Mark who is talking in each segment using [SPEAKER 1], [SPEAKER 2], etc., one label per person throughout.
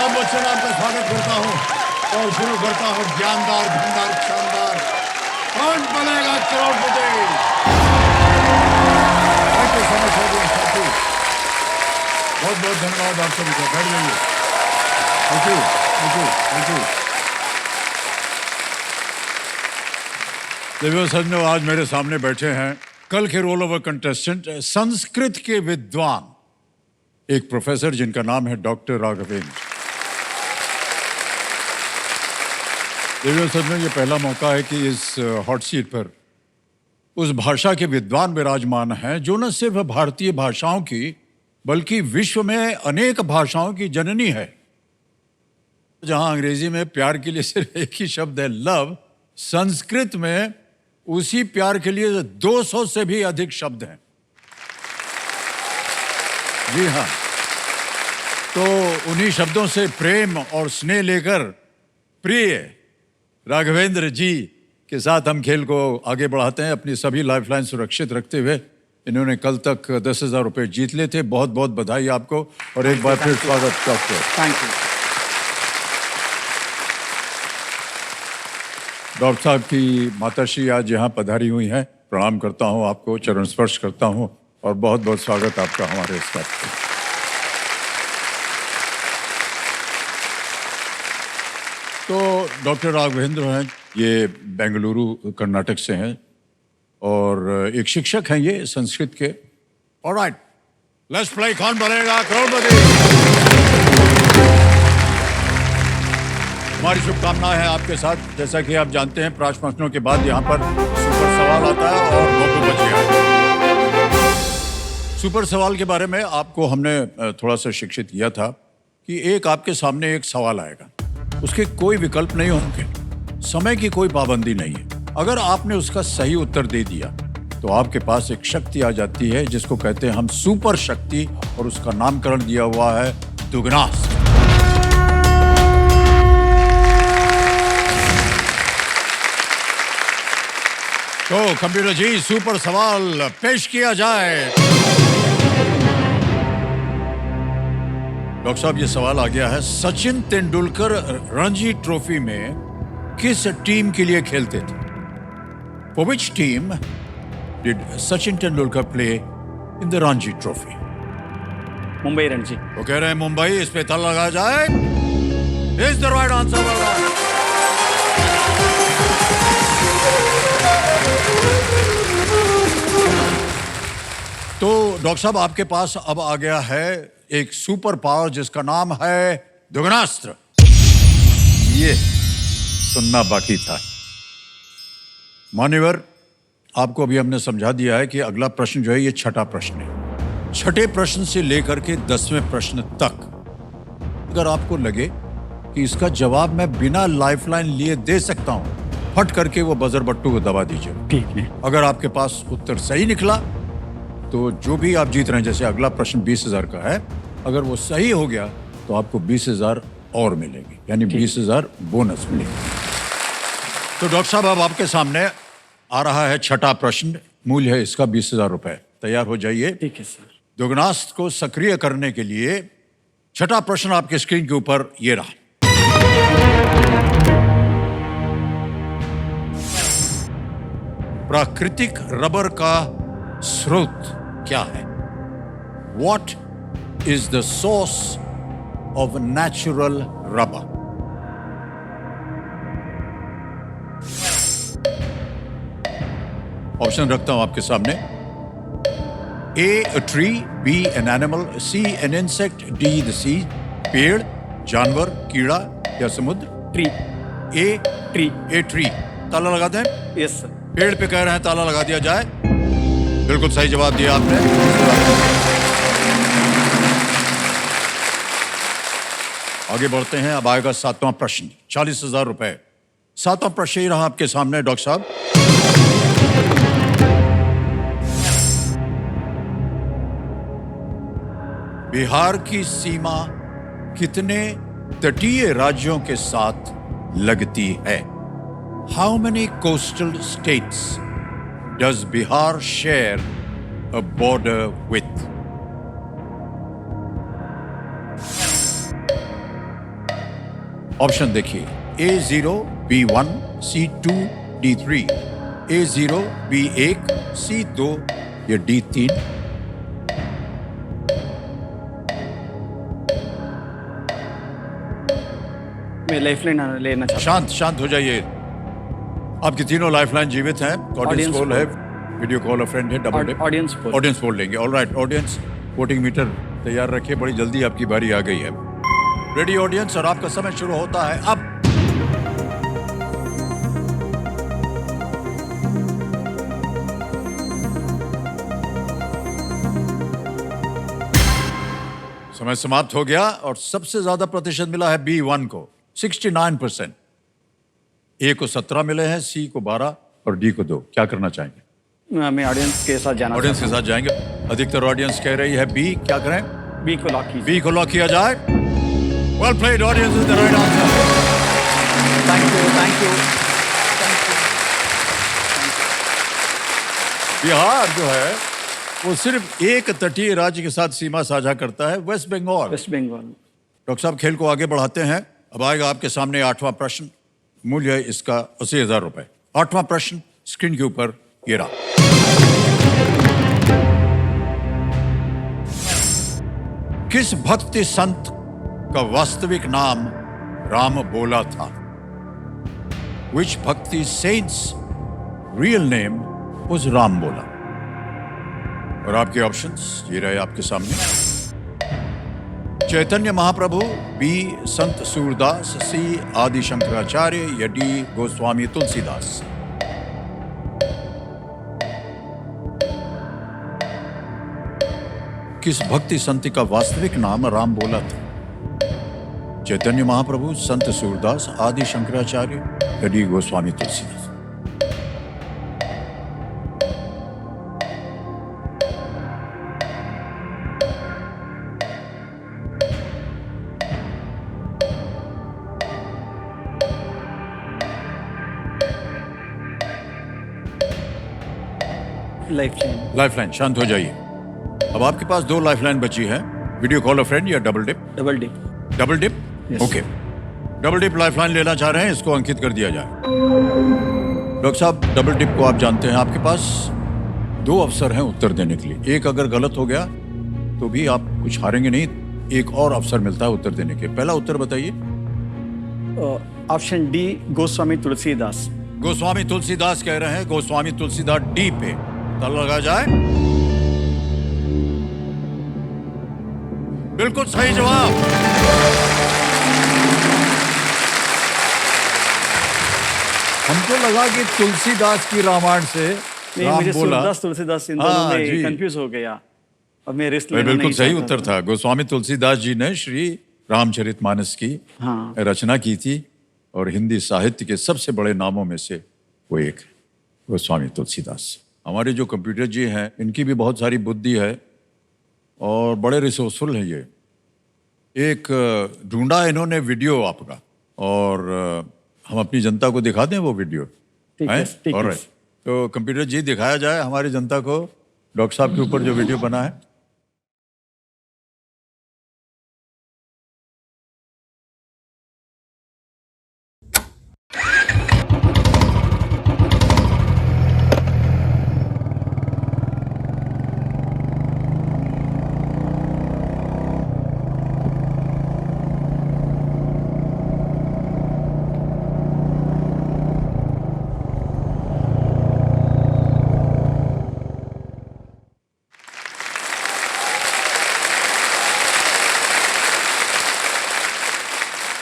[SPEAKER 1] अमिताभ बच्चन आपका स्वागत करता हूँ और शुरू करता हूँ ज्ञानदार धनदार शानदार कौन बनेगा करोड़पति। थैंक यू सो मच साथी, बहुत बहुत धन्यवाद आप सभी का। बैठ जाइए। Thank you thank you thank you. देवियों सज्जनों, आज मेरे सामने बैठे हैं कल के रोल ओवर कंटेस्टेंट, संस्कृत के विद्वान, एक प्रोफेसर जिनका नाम है डॉक्टर राघवेंद्र। देवियों सज्जनों, ये पहला मौका है कि इस हॉट सीट पर उस भाषा के विद्वान विराजमान हैं जो न सिर्फ भारतीय भाषाओं की बल्कि विश्व में अनेक भाषाओं की जननी है। जहां अंग्रेजी में प्यार के लिए सिर्फ एक ही शब्द है लव, संस्कृत में उसी प्यार के लिए 200 से भी अधिक शब्द हैं। जी हाँ, तो उन्हीं शब्दों से प्रेम और स्नेह लेकर प्रिय राघवेंद्र जी के साथ हम खेल को आगे बढ़ाते हैं। अपनी सभी लाइफलाइन सुरक्षित रखते हुए इन्होंने कल तक 10,000 रुपए जीत लिए थे। बहुत बहुत बधाई आपको और एक बार फिर स्वागत करते हैं।
[SPEAKER 2] Thank you.
[SPEAKER 1] डॉक्टर साहब की माताश्री आज यहाँ पधारी हुई हैं। प्रणाम करता हूँ आपको, चरण स्पर्श करता हूँ और बहुत बहुत स्वागत आपका हमारे स्टाफ पे। तो डॉक्टर राघवेंद्र हैं, ये बेंगलुरु कर्नाटक से हैं और एक शिक्षक हैं ये संस्कृत के। Alright, let's play Kaun Banega करोड़पति। हमारी शुभकामनाएं हैं आपके साथ। जैसा कि आप जानते हैं, 5 प्रश्नों के बाद यहाँ पर सुपर सवाल आता है और मौके बचिए। सुपर सवाल के बारे में आपको हमने थोड़ा सा शिक्षित किया था कि एक आपके सामने एक सवाल आएगा, उसके कोई विकल्प नहीं होंगे, समय की कोई पाबंदी नहीं है। अगर आपने उसका सही उत्तर दे दिया तो आपके पास एक शक्ति आ जाती है जिसको कहते हैं हम सुपर शक्ति, और उसका नामकरण दिया हुआ है दुगनास्त्र। तो कंप्यूटर जी, सुपर सवाल पेश किया जाए। डॉक्टर साहब, ये सवाल आ गया है, सचिन तेंदुलकर रणजी ट्रॉफी में किस टीम के लिए खेलते थे? For which team did Sachin Tendulkar play in the Ranji Trophy?
[SPEAKER 2] Mumbai Ranji.
[SPEAKER 1] वो कह रहे हैं मुंबई, इस पे ताला लगाया जाए। Is the right answer? तो डॉक्टर साहब, आपके पास अब आ गया है एक सुपर पावर जिसका नाम है दुगनास्त्र। ये सुनना बाकी था। मान्यवर, आपको अभी हमने समझा दिया है कि अगला प्रश्न जो है ये छठा प्रश्न है। छठे प्रश्न से लेकर के 10वें प्रश्न तक अगर आपको लगे कि इसका जवाब मैं बिना लाइफलाइन लिए दे सकता हूं, फट करके वो बजर बट्टू को दबा दीजिए।
[SPEAKER 2] ठीक है।
[SPEAKER 1] अगर आपके पास उत्तर सही निकला तो जो भी आप जीत रहे हैं, जैसे अगला प्रश्न 20,000 का है, अगर वो सही हो गया तो आपको 20,000 और मिलेंगे, यानी 20,000 बोनस मिलेंगे। तो डॉक्टर साहब, अब आपके सामने आ रहा है छठा प्रश्न। मूल्य है इसका 20,000 रुपए। तैयार हो जाइए।
[SPEAKER 2] ठीक है सर।
[SPEAKER 1] दुगनास्त्र को सक्रिय करने के लिए छठा प्रश्न आपके स्क्रीन के ऊपर ये रहा। प्राकृतिक रबर का स्रोत क्या है? What is the source of natural rubber? Option रखता हूं आपके सामने। A tree, B an animal, C an insect, D the sea, पेड़, जानवर, कीड़ा या समुद्र?
[SPEAKER 2] ट्री।
[SPEAKER 1] A tree। ताला लगा दें?
[SPEAKER 2] Yes sir.
[SPEAKER 1] पेड़ पे कह रहे हैं ताला लगा दिया जाए। बिल्कुल सही जवाब दिया आपने। आगे बढ़ते हैं। अब आएगा 7वां प्रश्न, 40,000 रुपए। 7वां प्रश्न ही रहा आपके सामने डॉक्टर साहब। बिहार की सीमा कितने तटीय राज्यों के साथ लगती है? How many coastal states does Bihar share a border with? Option देखिए, A0, B1, C2, D3, A0, B1, C2 या D3।
[SPEAKER 2] मैं लाइफलाइन लेना चाहता
[SPEAKER 1] शांत शांत हो जाइए। आपकी तीनों लाइफलाइन जीवित हैं। ऑडियंस
[SPEAKER 2] Audience
[SPEAKER 1] पोल है, वीडियो कॉल फ्रेंड है, double dip.
[SPEAKER 2] Audience poll.
[SPEAKER 1] Audience poll लेंगे। ऑलराइट ऑडियंस, वोटिंग मीटर तैयार रखिए, बड़ी जल्दी आपकी बारी आ गई है। रेडी ऑडियंस, और आपका समय शुरू होता है अब। समय समाप्त हो गया और सबसे ज्यादा प्रतिशत मिला है B1 को, 69%। ए को 17 मिले हैं, सी को 12 और डी को 2। क्या करना चाहेंगे?
[SPEAKER 2] मैं ऑडियंस के साथ जाना
[SPEAKER 1] ऑडियंस के
[SPEAKER 2] चाहता
[SPEAKER 1] साथ जाएंगे। अधिकतर ऑडियंस कह रही है बी। क्या करें?
[SPEAKER 2] हूं। बी को लॉक कीजिए।
[SPEAKER 1] बी को लॉक किया जाए। Well played, audience is the right answer.
[SPEAKER 2] Thank you, thank you.
[SPEAKER 1] Bihar जो है वो सिर्फ एक तटीय राज्य के साथ सीमा साझा करता है, वेस्ट बंगाल।
[SPEAKER 2] वेस्ट बंगाल।
[SPEAKER 1] डॉक्टर साहब, खेल को आगे बढ़ाते हैं। अब आएगा आपके सामने 8वां प्रश्न। मूल्य है इसका 80,000 रुपए। 8वां प्रश्न स्क्रीन के ऊपर ये रहा। किस भक्ति संत का वास्तविक नाम राम बोला था? Which भक्ति saint's real name was Ram बोला? और आपके ऑप्शंस ये रहे आपके सामने। चैतन्य महाप्रभु, बी संत सूरदास, सी आदि शंकराचार्य या डी गोस्वामी तुलसीदास। किस भक्ति संत का वास्तविक नाम राम बोला था? चैतन्य महाप्रभु, संत सूरदास, आदि शंकराचार्य या D Goswami Tulsidas.
[SPEAKER 2] Lifeline.
[SPEAKER 1] Lifeline, शांत हो जाइए। अब आपके पास 2 लाइफलाइन बची है, video call a friend or double dip.
[SPEAKER 2] Double D.
[SPEAKER 1] Double dip,
[SPEAKER 2] Yes.
[SPEAKER 1] Okay. Double dip lifeline लेना चाह रहे हैं, इसको अंकित कर दिया जाए। डॉक्टर साहब, डबल डिप को आप जानते हैं, आपके पास 2 अवसर हैं उत्तर देने के लिए। एक अगर गलत हो गया तो भी आप कुछ हारेंगे नहीं, एक और अवसर मिलता है उत्तर देने के। पहला उत्तर बताइए।
[SPEAKER 2] Option D Goswami Tulsidas.
[SPEAKER 1] गोस्वामी तुलसीदास कह रहे हैं। गोस्वामी तुलसीदास डी पे ताला लगा जाए। बिल्कुल सही जवाब। हमको लगा कि तुलसीदास की रामायण से
[SPEAKER 2] नहीं,
[SPEAKER 1] राम
[SPEAKER 2] मुझे
[SPEAKER 1] बोला।
[SPEAKER 2] सूरदास तुलसीदास इन
[SPEAKER 1] हाँ,
[SPEAKER 2] दोनों
[SPEAKER 1] जी।
[SPEAKER 2] में कंफ्यूज हो गया। अब मैं रिस्क
[SPEAKER 1] भाई,
[SPEAKER 2] लेना
[SPEAKER 1] बिल्कुल
[SPEAKER 2] नहीं
[SPEAKER 1] सही
[SPEAKER 2] चाहता
[SPEAKER 1] उत्तर था। गोस्वामी तुलसीदास जी ने श्री रामचरितमानस की
[SPEAKER 2] हाँ।
[SPEAKER 1] रचना की थी और हिंदी साहित्य के सबसे बड़े नामों में से वो एक गोस्वामी तुलसीदास। हमारे जो कंप्यूटर जी हैं, इनकी भी बहुत सारी बुद्धि है और बड़े रिसोर्सफुल हैं ये। एक ढूंढा इन्होंने वीडियो आपका, और हम अपनी जनता को दिखा दें वो वीडियो।
[SPEAKER 2] ठीक है, ठीक है।
[SPEAKER 1] ऑलराइट, तो कंप्यूटर जी दिखाया जाए हमारी जनता को डॉक्टर साहब के ऊपर जो वीडियो बना है।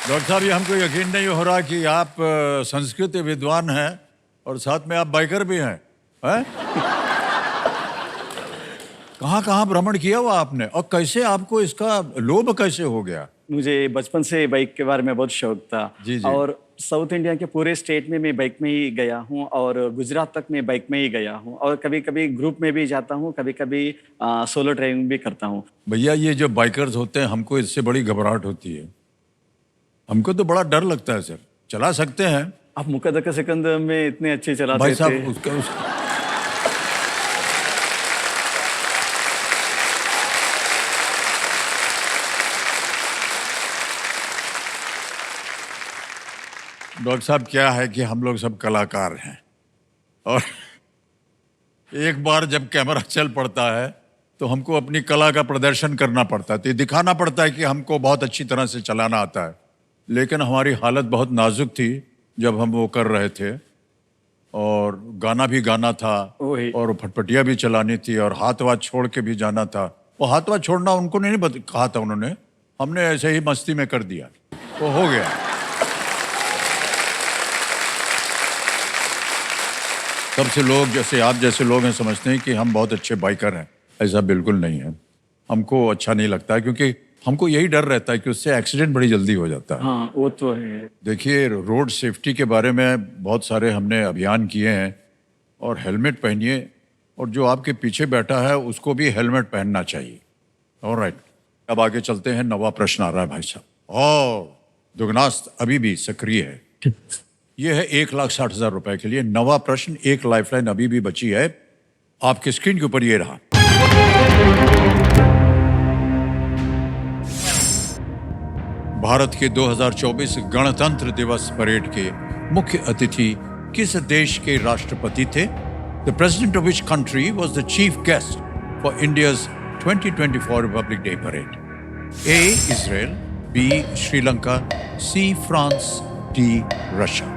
[SPEAKER 1] डॉक्टर साहब, ये हमको यकीन नहीं हो रहा कि आप संस्कृत विद्वान हैं और साथ में आप बाइकर भी हैं। हैं? कहाँ कहाँ भ्रमण किया हुआ आपने, और कैसे आपको इसका लोभ कैसे हो गया?
[SPEAKER 2] मुझे बचपन से बाइक के बारे में बहुत शौक था।
[SPEAKER 1] जी, जी।
[SPEAKER 2] और साउथ इंडिया के पूरे स्टेट में मैं बाइक में ही गया हूँ, और गुजरात तक मैं बाइक में ही गया हूँ, और कभी कभी ग्रुप में भी जाता हूँ, कभी कभी सोलो ड्राइविंग भी करता हूँ।
[SPEAKER 1] भैया, ये जो बाइकर्स होते हैं, हमको इससे बड़ी घबराहट होती है। हमको तो बड़ा डर लगता है सर। चला सकते हैं
[SPEAKER 2] आप मुकदक सेकंद में इतने अच्छे चलाते
[SPEAKER 1] भाई
[SPEAKER 2] थे।
[SPEAKER 1] साहब, उसका डॉक्टर साहब क्या है कि हम लोग सब कलाकार हैं और एक बार जब कैमरा चल पड़ता है तो हमको अपनी कला का प्रदर्शन करना पड़ता है, तो ये दिखाना पड़ता है कि हमको बहुत अच्छी तरह से चलाना आता है। लेकिन हमारी हालत बहुत नाजुक थी जब हम वो कर रहे थे और गाना भी गाना था
[SPEAKER 2] वही।
[SPEAKER 1] और फटफटिया भी चलानी थी और हाथ वाथ छोड़ के भी जाना था। वो हाथ वाथ छोड़ना उनको नहीं कहा था उन्होंने, हमने ऐसे ही मस्ती में कर दिया, वो हो गया। तब से लोग जैसे आप जैसे लोग हैं समझते हैं कि हम बहुत अच्छे बाइकर हैं, ऐसा बिल्कुल नहीं है। हमको अच्छा नहीं लगता है क्योंकि हमको यही डर रहता है कि उससे एक्सीडेंट बड़ी जल्दी हो जाता है।
[SPEAKER 2] हाँ वो तो है।
[SPEAKER 1] देखिए, रोड सेफ्टी के बारे में बहुत सारे हमने अभियान किए हैं और हेलमेट पहनिए और जो आपके पीछे बैठा है उसको भी हेलमेट पहनना चाहिए। ऑलराइट, अब आगे चलते हैं। नवा प्रश्न आ रहा है भाई साहब और दुगनास्त अभी भी सक्रिय है। यह है 1,60,000 रुपए के लिए नवा प्रश्न। एक लाइफलाइन अभी भी बची है आपके स्क्रीन के ऊपर, ये रहा। भारत के 2024 गणतंत्र दिवस परेड के मुख्य अतिथि किस देश के राष्ट्रपति थे? The president of which country was the chief guest for India's 2024 Republic Day parade? A Israel, B Sri Lanka, C France, D Russia.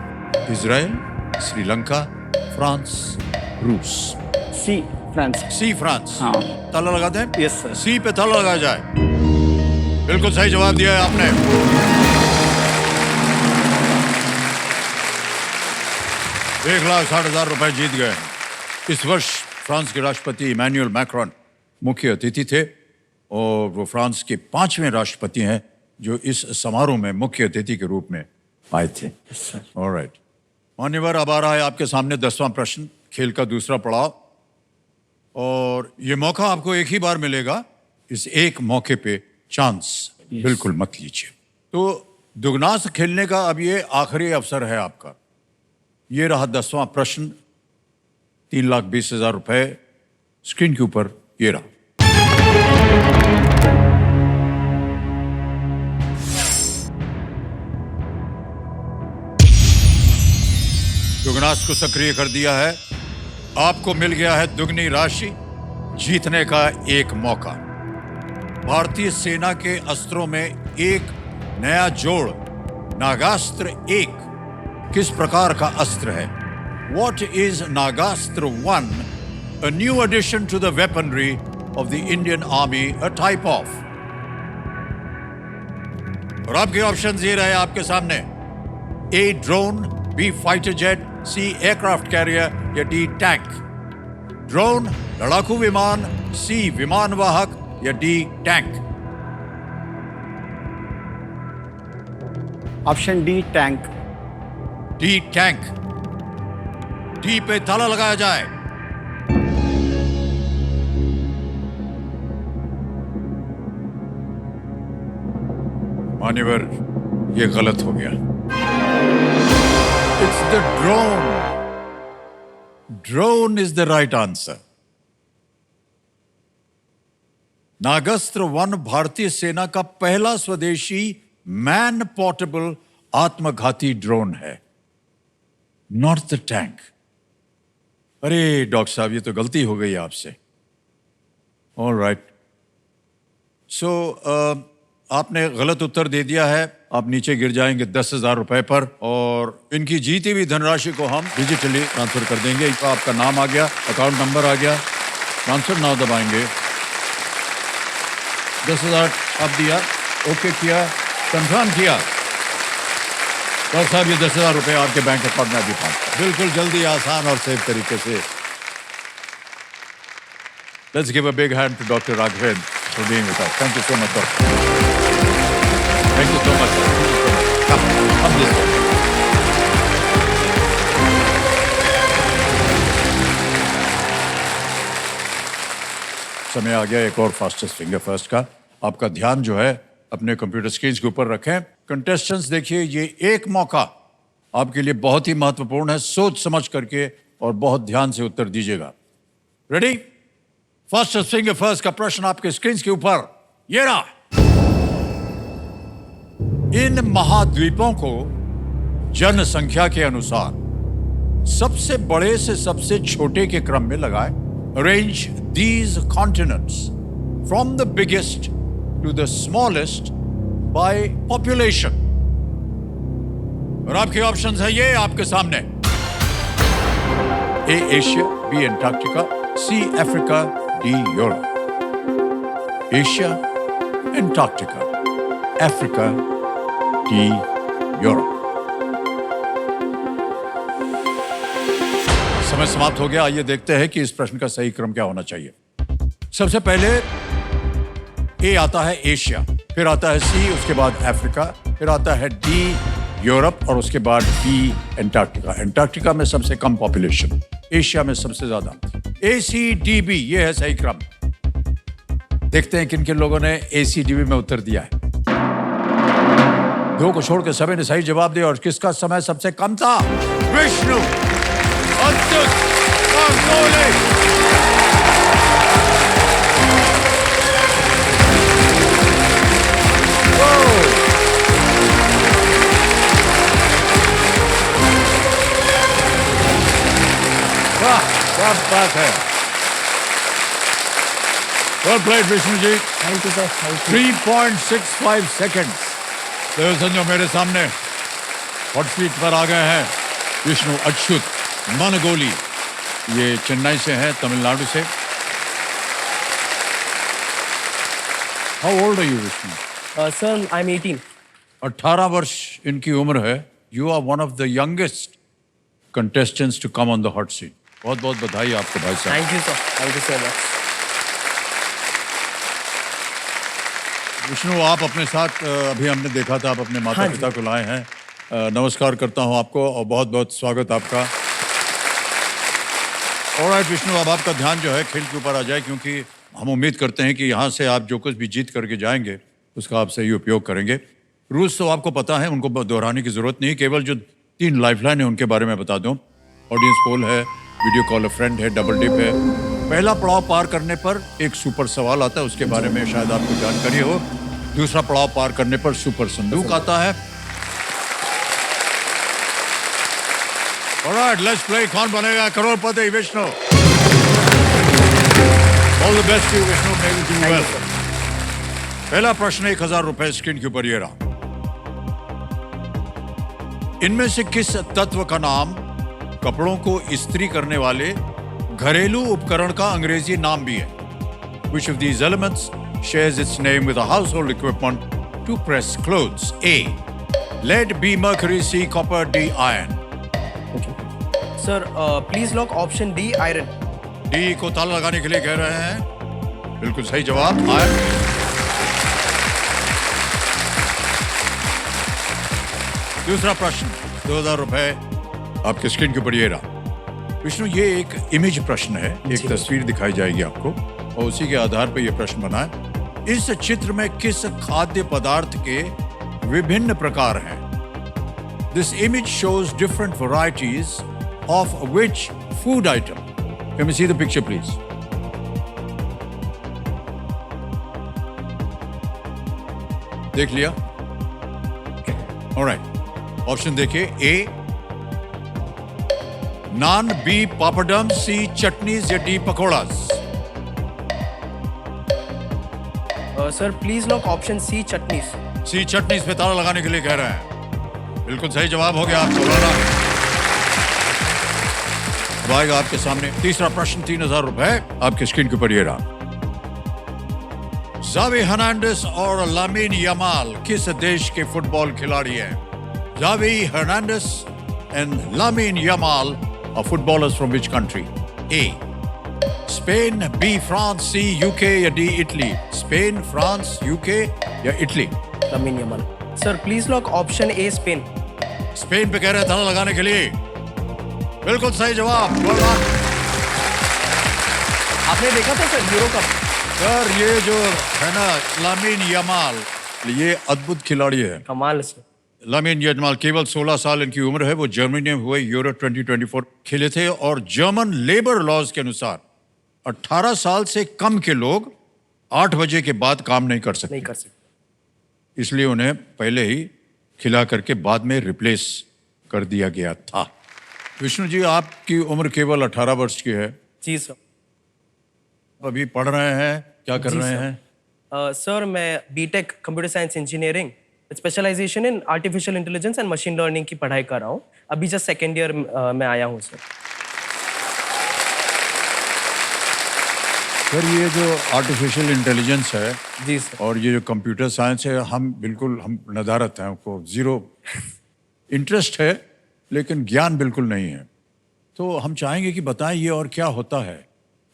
[SPEAKER 1] Israel, Sri Lanka, France, रूस।
[SPEAKER 2] C France.
[SPEAKER 1] C France.
[SPEAKER 2] हाँ।
[SPEAKER 1] ताला लगा दें?
[SPEAKER 2] Yes sir.
[SPEAKER 1] सी पे ताला लगाया जाए। बिल्कुल सही जवाब दिया है आपने। $1,60,000 रुपए जीत गए हैं। इस वर्ष फ्रांस के राष्ट्रपति इमैनुअल मैक्रोन मुख्य अतिथि थे और वो फ्रांस के 5वें राष्ट्रपति हैं जो इस समारोह में मुख्य अतिथि के रूप में आए थे। ऑलराइट, मान्यवर, अब आ रहा है आपके सामने 10वां प्रश्न, खेल का दूसरा पड़ाव। और ये मौका आपको एक ही बार मिलेगा, इस एक मौके पे चांस बिल्कुल मत लीजिए। तो दुगनास खेलने का अब ये आखिरी अवसर है आपका। ये रहा 10वां प्रश्न, 3,20,000 रुपए स्क्रीन के ऊपर, ये रहा। दुगनास को सक्रिय कर दिया है। आपको मिल गया है दुगनी राशि, जीतने का एक मौका। भारतीय सेना के अस्त्रों में एक नया जोड़, नागास्त्र 1 किस प्रकार का अस्त्र है? What is Nagastra 1, a new addition to the weaponry of the Indian Army, a type of? और आपके ऑप्शंस ये रहे आपके सामने। A drone, B fighter jet, C aircraft carrier या D टैंक। ड्रोन, लड़ाकू विमान, C विमान वाहक या D tank.
[SPEAKER 2] Option D tank.
[SPEAKER 1] D tank. D पे ताला लगाया जाए। मान्यवर, ये गलत हो गया। It's the drone. Drone is the right answer. Nagastra 1 भारतीय सेना का पहला स्वदेशी मैन पोर्टेबल आत्मघाती ड्रोन है, नॉट द टैंक। अरे डॉक्टर साहब, ये तो गलती हो गई आपसे। ऑल राइट, सो आपने गलत उत्तर दे दिया है। आप नीचे गिर जाएंगे 10,000 रुपए पर और इनकी जीती हुई धनराशि को हम डिजिटली ट्रांसफर कर देंगे। आपका नाम आ गया, अकाउंट नंबर आ गया, ट्रांसफर नाउ दबाएंगे। 10,000 आप दिया, ओके किया, कंफर्म किया। डॉक्टर साहब, ये 10,000 रुपए आपके बैंक अकाउंट में अभी पहुंच, बिल्कुल जल्दी, आसान और सेफ तरीके से। Let's give a big hand to doctor Raghavendra for being with us. Thank you so much doctor. Thank you so much. Come this way. समय आ गया एक और फास्टेस्ट फिंगर फर्स्ट का। आपका ध्यान जो है अपने कंप्यूटर स्क्रीन के ऊपर रखें। कंटेस्टेंट्स देखिए, ये एक मौका आपके लिए बहुत ही महत्वपूर्ण है। सोच समझ करके और बहुत ध्यान से उत्तर दीजिएगा। रेडी? फास्टेस्ट फिंगर फर्स्ट का प्रश्न आपके स्क्रीन के ऊपर, ये रहा। इन महाद्वीपों को जनसंख्या के अनुसार सबसे बड़े से सबसे छोटे के क्रम में लगाए. Arrange these continents from the biggest to the smallest by population. और आपके ऑप्शंस है ये आपके सामने. A. Asia, B. Antarctica, C. Africa, D. Europe. Asia, Antarctica, Africa, D. Europe. समय समाप्त हो गया. आइए देखते हैं कि इस प्रश्न का सही क्रम क्या होना चाहिए. सबसे पहले ए आता है एशिया, फिर आता है सी, उसके बाद अफ्रीका, फिर आता है डी यूरोप और उसके बाद बी एंटार्क्टिका. एंटार्क्टिका में सबसे कम पॉपुलेशन, एशिया में सबसे ज्यादा. ए सी डी बी ये है सही क्रम. देखते हैं किन किन लोगों ने ए सी डी बी में उत्तर दिया है. दो को छोड़ के सभी ने सही जवाब दिया. और किसका समय सबसे कम था? विष्णु, अच्युत, गांगुली. वाह, क्या बात है. Well played Vishnu ji.
[SPEAKER 3] Thank you sir.
[SPEAKER 1] 3.65 seconds. तो संजो मेरे सामने हॉट सीट पर आ गए हैं विष्णु अच्युत मनगोली. ये चेन्नई से हैं, तमिलनाडु से. How old are you Vishnu?
[SPEAKER 3] Sir I am 18.
[SPEAKER 1] 18 वर्ष इनकी उम्र है. You are one of the youngest contestants to come on the hot seat. बहुत बहुत बधाई आपको भाई साहब.
[SPEAKER 3] Thank you sir. Thank you so much.
[SPEAKER 1] Vishnu, आप अपने साथ अभी हमने देखा था आप अपने माता पिता को लाए हैं. नमस्कार करता हूं आपको और बहुत बहुत स्वागत आपका. ऑलराइट विष्णु, अब आपका ध्यान जो है खेल के ऊपर आ जाए, क्योंकि हम उम्मीद करते हैं कि यहाँ से आप जो कुछ भी जीत करके जाएंगे उसका आप सही उपयोग करेंगे. रूल्स तो आपको पता है, उनको दोहराने की जरूरत नहीं. केवल जो 3 लाइफलाइन है उनके बारे में बता दूं. ऑडियंस पोल है, वीडियो कॉल अ फ्रेंड है, डबल डिप है. पहला पड़ाव पार करने पर एक सुपर सवाल आता है, उसके बारे में शायद आपको जानकारी हो. दूसरा पड़ाव पार करने पर सुपर संदूक आता है. Alright, let's play. Kaun Banega Crorepati? Vishnu. All the best you Vishnu. May you do well. पहला प्रश्न 1000 रुपए स्क्रीन के ऊपर ये रहा. इनमें से किस तत्व का नाम कपड़ों को इस्त्री करने वाले घरेलू उपकरण का अंग्रेजी नाम भी है? Which of these elements shares its name with a household equipment to press clothes? A. Lead, B. Mercury, C. Copper, D. Iron.
[SPEAKER 3] Sir please lock option D iron.
[SPEAKER 1] D को ताला लगाने के लिए कह रहे हैं. बिल्कुल सही जवाब, आयरन. दूसरा प्रश्न 2000 रुपए आपके स्क्रीन के ऊपर ये रहा. विष्णु, ये एक इमेज प्रश्न है. एक तस्वीर दिखाई जाएगी आपको और उसी के आधार पर यह प्रश्न बना है. इस चित्र में किस खाद्य पदार्थ के विभिन्न प्रकार हैं? This image shows different varieties of which food item? Can we see the picture please? देख लिया? ऑलराइट, ऑप्शन देखिए. A naan, B papadam, C chutneys या D pakoras.
[SPEAKER 3] Sir please lock option C chutneys.
[SPEAKER 1] C chutneys पे ताला लगाने के लिए कह रहे हैं. बिल्कुल सही जवाब हो गया आपको. अब आएगा आपके सामने तीसरा प्रश्न. 3000 रुपए आपके स्क्रीन के ऊपर ये रहा. जावी हर्नांडेज और लामिन यमाल किस देश के फुटबॉल खिलाड़ी हैं? Xavi Hernandez and Lamine Yamal are footballers from which country? A. Spain, B. France, C. UK या D. Italy? Spain, France, UK या Italy?
[SPEAKER 3] Lamine Yamal. Sir please lock option A Spain.
[SPEAKER 1] Spain पे कह रहे हैं ताला लगाने के लिए. बिल्कुल सही जवाब.
[SPEAKER 3] आपने देखा था सर यूरो कप?
[SPEAKER 1] सर ये जो है ना लामिन यमाल, ये अद्भुत खिलाड़ी है.
[SPEAKER 3] कमाल सर.
[SPEAKER 1] लामिन यमाल केवल 16 साल इनकी उम्र है. वो जर्मनी में हुए यूरो 2024 खेले थे और जर्मन लेबर लॉज के अनुसार 18 साल से कम के लोग 8 बजे के बाद काम नहीं कर सकते.
[SPEAKER 3] नहीं कर सकते.
[SPEAKER 1] इसलिए उन्हें पहले ही खिला करके बाद में रिप्लेस कर दिया गया था। विष्णु जी, आपकी उम्र केवल 18 वर्ष की है।
[SPEAKER 3] जी सर।
[SPEAKER 1] अभी पढ़ रहे हैं, क्या कर
[SPEAKER 3] जी
[SPEAKER 1] रहे
[SPEAKER 3] सर।
[SPEAKER 1] हैं?
[SPEAKER 3] सर मैं B Tech computer science engineering specialization in artificial intelligence and machine learning की पढ़ाई कर रहा हूँ। अभी जस्ट सेकेंड ईयर में आया हूँ सर।
[SPEAKER 1] सर, ये जो आर्टिफिशियल इंटेलिजेंस है
[SPEAKER 3] जी सर।
[SPEAKER 1] और ये जो कंप्यूटर साइंस है, हम नदारत हैं, हमको जीरो इंटरेस्ट है, लेकिन ज्ञान बिल्कुल नहीं है। तो हम चाहेंगे कि बताएं ये और क्या होता है।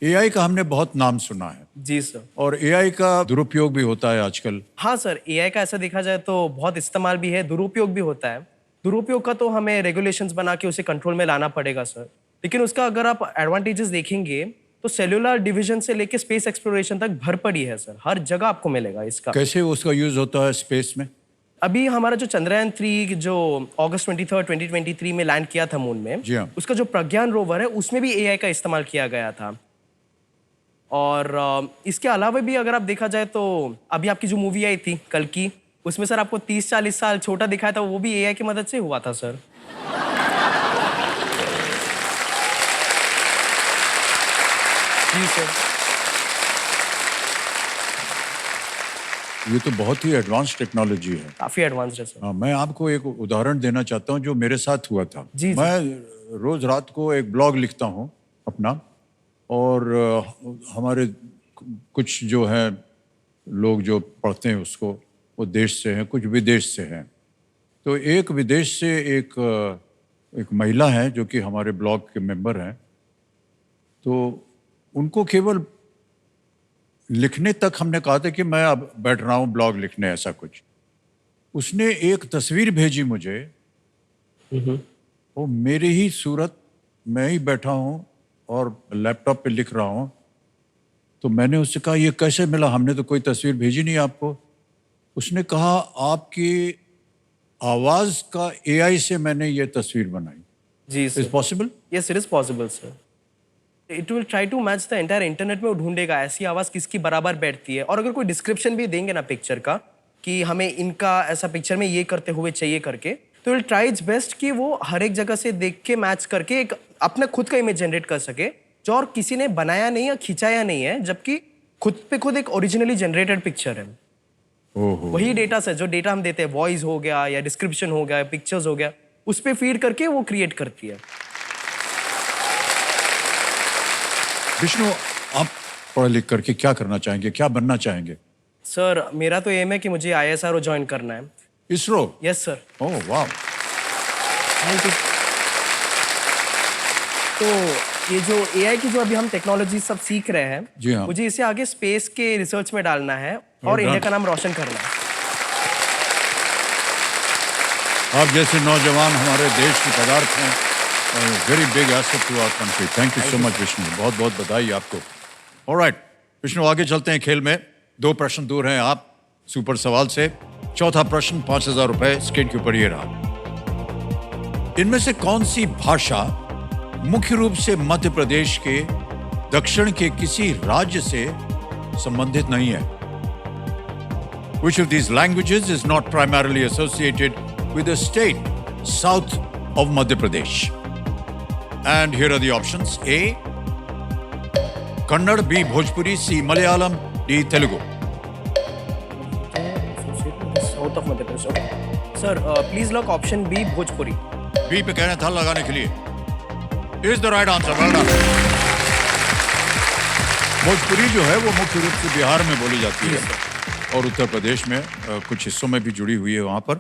[SPEAKER 1] एआई का हमने बहुत नाम सुना है
[SPEAKER 3] जी सर।
[SPEAKER 1] और एआई का दुरुपयोग भी होता है आजकल।
[SPEAKER 3] हाँ सर, एआई का ऐसा देखा जाए तो बहुत इस्तेमाल भी है, दुरुपयोग भी होता है। दुरुपयोग का तो हमें रेगुलेशंस बना के उसे कंट्रोल में लाना पड़ेगा सर। लेकिन उसका अगर आप एडवांटेजेस देखेंगे तो सेल्यूलर डिवीजन से लेके स्पेस एक्सप्लोरेशन तक भर पड़ी है सर। हर जगह आपको मिलेगा इसका।
[SPEAKER 1] कैसे उसका यूज होता है स्पेस में?
[SPEAKER 3] अभी हमारा जो चंद्रयान 3 जो अगस्त 23, 2023 में लैंड किया था मून में,
[SPEAKER 1] जी हाँ।
[SPEAKER 3] उसका जो प्रज्ञान रोवर है उसमें भी एआई का इस्तेमाल किया गया था। और इसके अलावा भी अगर आप देखा जाए तो अभी आपकी जो मूवी आई थी कल की, उसमें सर आपको 30-40 साल छोटा दिखाया था, वो भी एआई की मदद से हुआ था सर। जी सर।
[SPEAKER 1] ये तो बहुत ही एडवांस टेक्नोलॉजी है।
[SPEAKER 3] काफी एडवांस्ड है सर।
[SPEAKER 1] हाँ, मैं आपको एक उदाहरण देना चाहता हूँ जो मेरे साथ हुआ था।
[SPEAKER 3] जी, जी।
[SPEAKER 1] मैं रोज रात को एक ब्लॉग लिखता हूँ अपना, और हमारे कुछ जो है लोग जो पढ़ते हैं उसको, वो देश से हैं, कुछ विदेश से हैं। तो एक विदेश से एक महिला है जो कि हमारे ब्लॉग के मेंबर हैं। तो उनको केवल लिखने तक हमने कहा था कि मैं अब बैठ रहा हूँ ब्लॉग लिखने, ऐसा कुछ। उसने एक तस्वीर भेजी मुझे, वो मेरी ही सूरत, मैं ही बैठा हूँ और लैपटॉप पे लिख रहा हूँ। तो मैंने उससे कहा ये कैसे मिला, हमने तो कोई तस्वीर भेजी नहीं आपको। उसने कहा आपकी आवाज़ का एआई से मैंने ये तस्वीर बनाई।
[SPEAKER 3] जी
[SPEAKER 1] is
[SPEAKER 3] sir.
[SPEAKER 1] Possible?
[SPEAKER 3] Yes, it is possible sir. It will try to match the entire internet में, वो ढूंढेगा ऐसी आवाज किसकी बराबर बैठती है। और अगर कोई डिस्क्रिप्शन भी देंगे ना पिक्चर का कि हमें इनका ऐसा पिक्चर में ये करते हुए चाहिए करके, तो विल ट्राई इट्स बेस्ट कि वो हर एक जगह से देख के मैच करके एक अपना खुद का इमेज जनरेट कर सके, जो और किसी ने बनाया नहीं या खिंचाया नहीं है, जबकि खुद पे खुद एक ओरिजिनली जनरेटेड पिक्चर है।
[SPEAKER 1] ओहो।
[SPEAKER 3] वही डेटा से जो डेटा हम देते हैं, वॉइस हो गया या डिस्क्रिप्शन हो गया या पिक्चर्स हो गया, उस पर फीड करके वो क्रिएट करती है।
[SPEAKER 1] विष्णु, आप पढ़ लिख करके क्या करना चाहेंगे, क्या बनना चाहेंगे?
[SPEAKER 3] सर मेरा तो एम है कि मुझे ISRO ज्वाइन करना है।
[SPEAKER 1] इसरो?
[SPEAKER 3] Yes sir.
[SPEAKER 1] ओह वाह।
[SPEAKER 3] Thank you. तो ये जो एआई की जो अभी हम टेक्नोलॉजी सब सीख रहे हैं,
[SPEAKER 1] जी हाँ।
[SPEAKER 3] मुझे इसे आगे स्पेस के रिसर्च में डालना है और
[SPEAKER 1] Well
[SPEAKER 3] इंडिया
[SPEAKER 1] done.
[SPEAKER 3] का नाम रोशन करना है।
[SPEAKER 1] आप जैसे नौजवान हमारे देश की पदार्थ हैं, very big asset to our country. Thank you so much Vishnu, बहुत बहुत बधाई आपको। ऑलराइट विष्णु, आगे चलते हैं खेल में। 2 प्रश्न दूर हैं आप सुपर सवाल से। चौथा प्रश्न 5,000 रुपए स्क्रीन के ऊपर ये रहा। इनमें से कौन सी भाषा मुख्य रूप से मध्य प्रदेश के दक्षिण के किसी राज्य से संबंधित नहीं है? Which of these languages is not primarily associated with a state south of Madhya Pradesh? And here are the options. A. Kannada, B. Bhojpuri, C. Malayalam, D. Telugu.
[SPEAKER 3] South of Madhya Pradesh. Okay sir, please lock option B Bhojpuri.
[SPEAKER 1] B पे कहना था लगाने के लिए। Is the right answer. Well done. Bhojpuri जो है वो मुख्य रूप से बिहार में बोली जाती है और उत्तर प्रदेश में कुछ हिस्सों में भी जुड़ी हुई है। वहां पर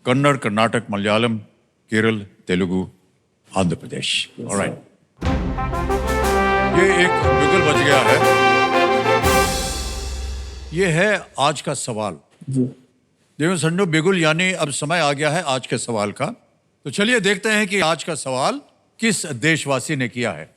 [SPEAKER 1] कन्नड़, कर्नाटक, मलयालम, केरल, तेलुगु, आंध्र प्रदेश। ऑलराइट, ये एक बिगुल बच गया है। ये है आज का सवाल। देखो संडो, बिगुल यानी अब समय आ गया है आज के सवाल का। तो चलिए देखते हैं कि आज का सवाल किस देशवासी ने किया है।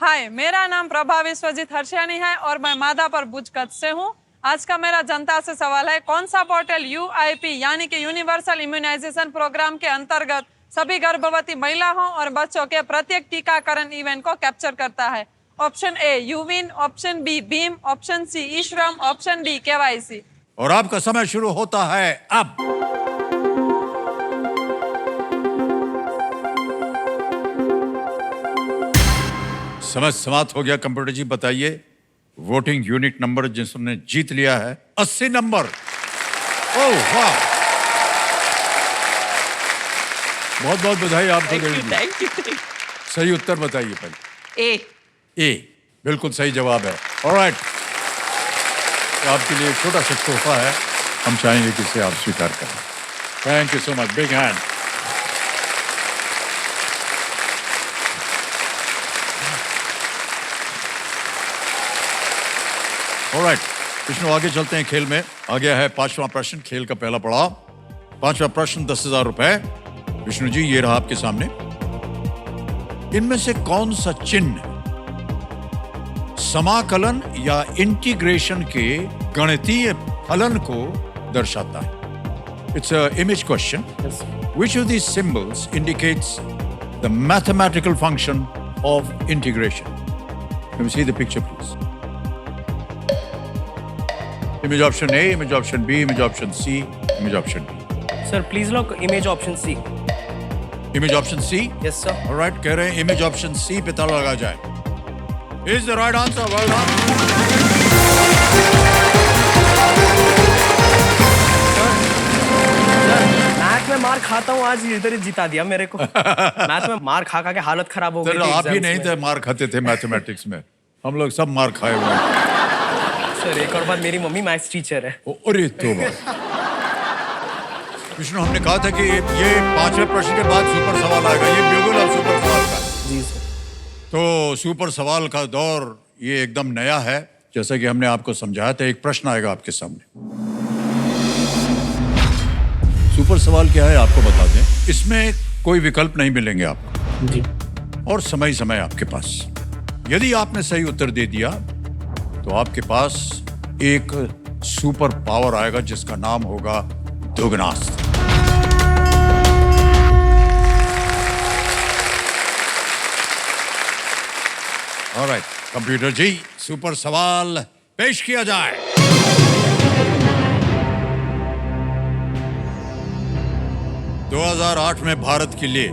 [SPEAKER 4] हाय, मेरा नाम प्रभा विश्वजीत हर्षियानी है और मैं माधापर बुजकच्छ से हूँ। आज का मेरा जनता से सवाल है, कौन सा पोर्टल UIP यानी कि यूनिवर्सल इम्यूनाइजेशन प्रोग्राम के अंतर्गत सभी गर्भवती महिलाओं और बच्चों के प्रत्येक टीकाकरण इवेंट को कैप्चर करता है। Option A यूविन, option B Bhim, option C e-Shram, option D KYC.
[SPEAKER 1] और आपका समय शुरू होता है अब। समय समाप्त हो गया। कंप्यूटर जी बताइए वोटिंग यूनिट नंबर जिसने जीत लिया है 80 नंबर। ओह वाह, बहुत बहुत बधाई आपको।
[SPEAKER 5] Thank you.
[SPEAKER 1] सही उत्तर बताइए पहले।
[SPEAKER 5] ए।
[SPEAKER 1] ए बिल्कुल सही जवाब है। ऑलराइट, तो आपके लिए एक छोटा सा तोहफा है, हम चाहेंगे कि इसे आप स्वीकार करें। Thank you so much, big hand. Alright Vishnu, आगे चलते हैं खेल में। आ गया है 5वां प्रश्न, खेल का पहला पड़ाव। 5वां प्रश्न 10,000 रुपए। विष्णु जी ये रहा आपके सामने। इनमें से कौन सा चिन्ह समाकलन या इंटीग्रेशन के गणितीय फलन को दर्शाता है? It's a image question. Which of these symbols indicates the mathematical function of integration? Let me see the picture, please. Image option A, image option B, image option C, image option D.
[SPEAKER 3] Sir please lock image option C.
[SPEAKER 1] Image option C?
[SPEAKER 3] Yes sir.
[SPEAKER 1] All right, कह रहे हैं image option C पे ताला लगा जाए। Is the right answer? Well done.
[SPEAKER 3] Math में मार खाता हूँ, आज इधर ही जिता दिया मेरे को। मैथ में मार खा खा के हालत खराब हो गई
[SPEAKER 1] सर
[SPEAKER 3] थी
[SPEAKER 1] आप ही
[SPEAKER 3] exams
[SPEAKER 1] नहीं
[SPEAKER 3] में।
[SPEAKER 1] थे मार खाते थे मैथमेटिक्स में, हम लोग सब मार खाए हुए हैं।
[SPEAKER 3] सर एक और बात, मेरी मम्मी मैथ्स टीचर है।
[SPEAKER 1] अरे तौबा। विष्णु, हमने कहा था कि ये 5वें प्रश्न के बाद सुपर सवाल आएगा, ये बिल्कुल अब सुपर सवाल का।
[SPEAKER 3] जी सर।
[SPEAKER 1] तो सुपर सवाल का दौर ये एकदम नया है। जैसा कि हमने आपको समझाया था, एक प्रश्न आएगा आपके सामने। सुपर सवाल क्या है आपको बता दें। इसमें कोई विकल्प नहीं मिलेंगे आपको
[SPEAKER 3] जी।
[SPEAKER 1] और समय समय आपके पास। यदि आपने सही उत्तर दे दिया तो आपके पास एक सुपर पावर आएगा जिसका नाम होगा दुगनास्त्र। ऑलराइट कंप्यूटर जी, सुपर सवाल पेश किया जाए। – 2008 में भारत के लिए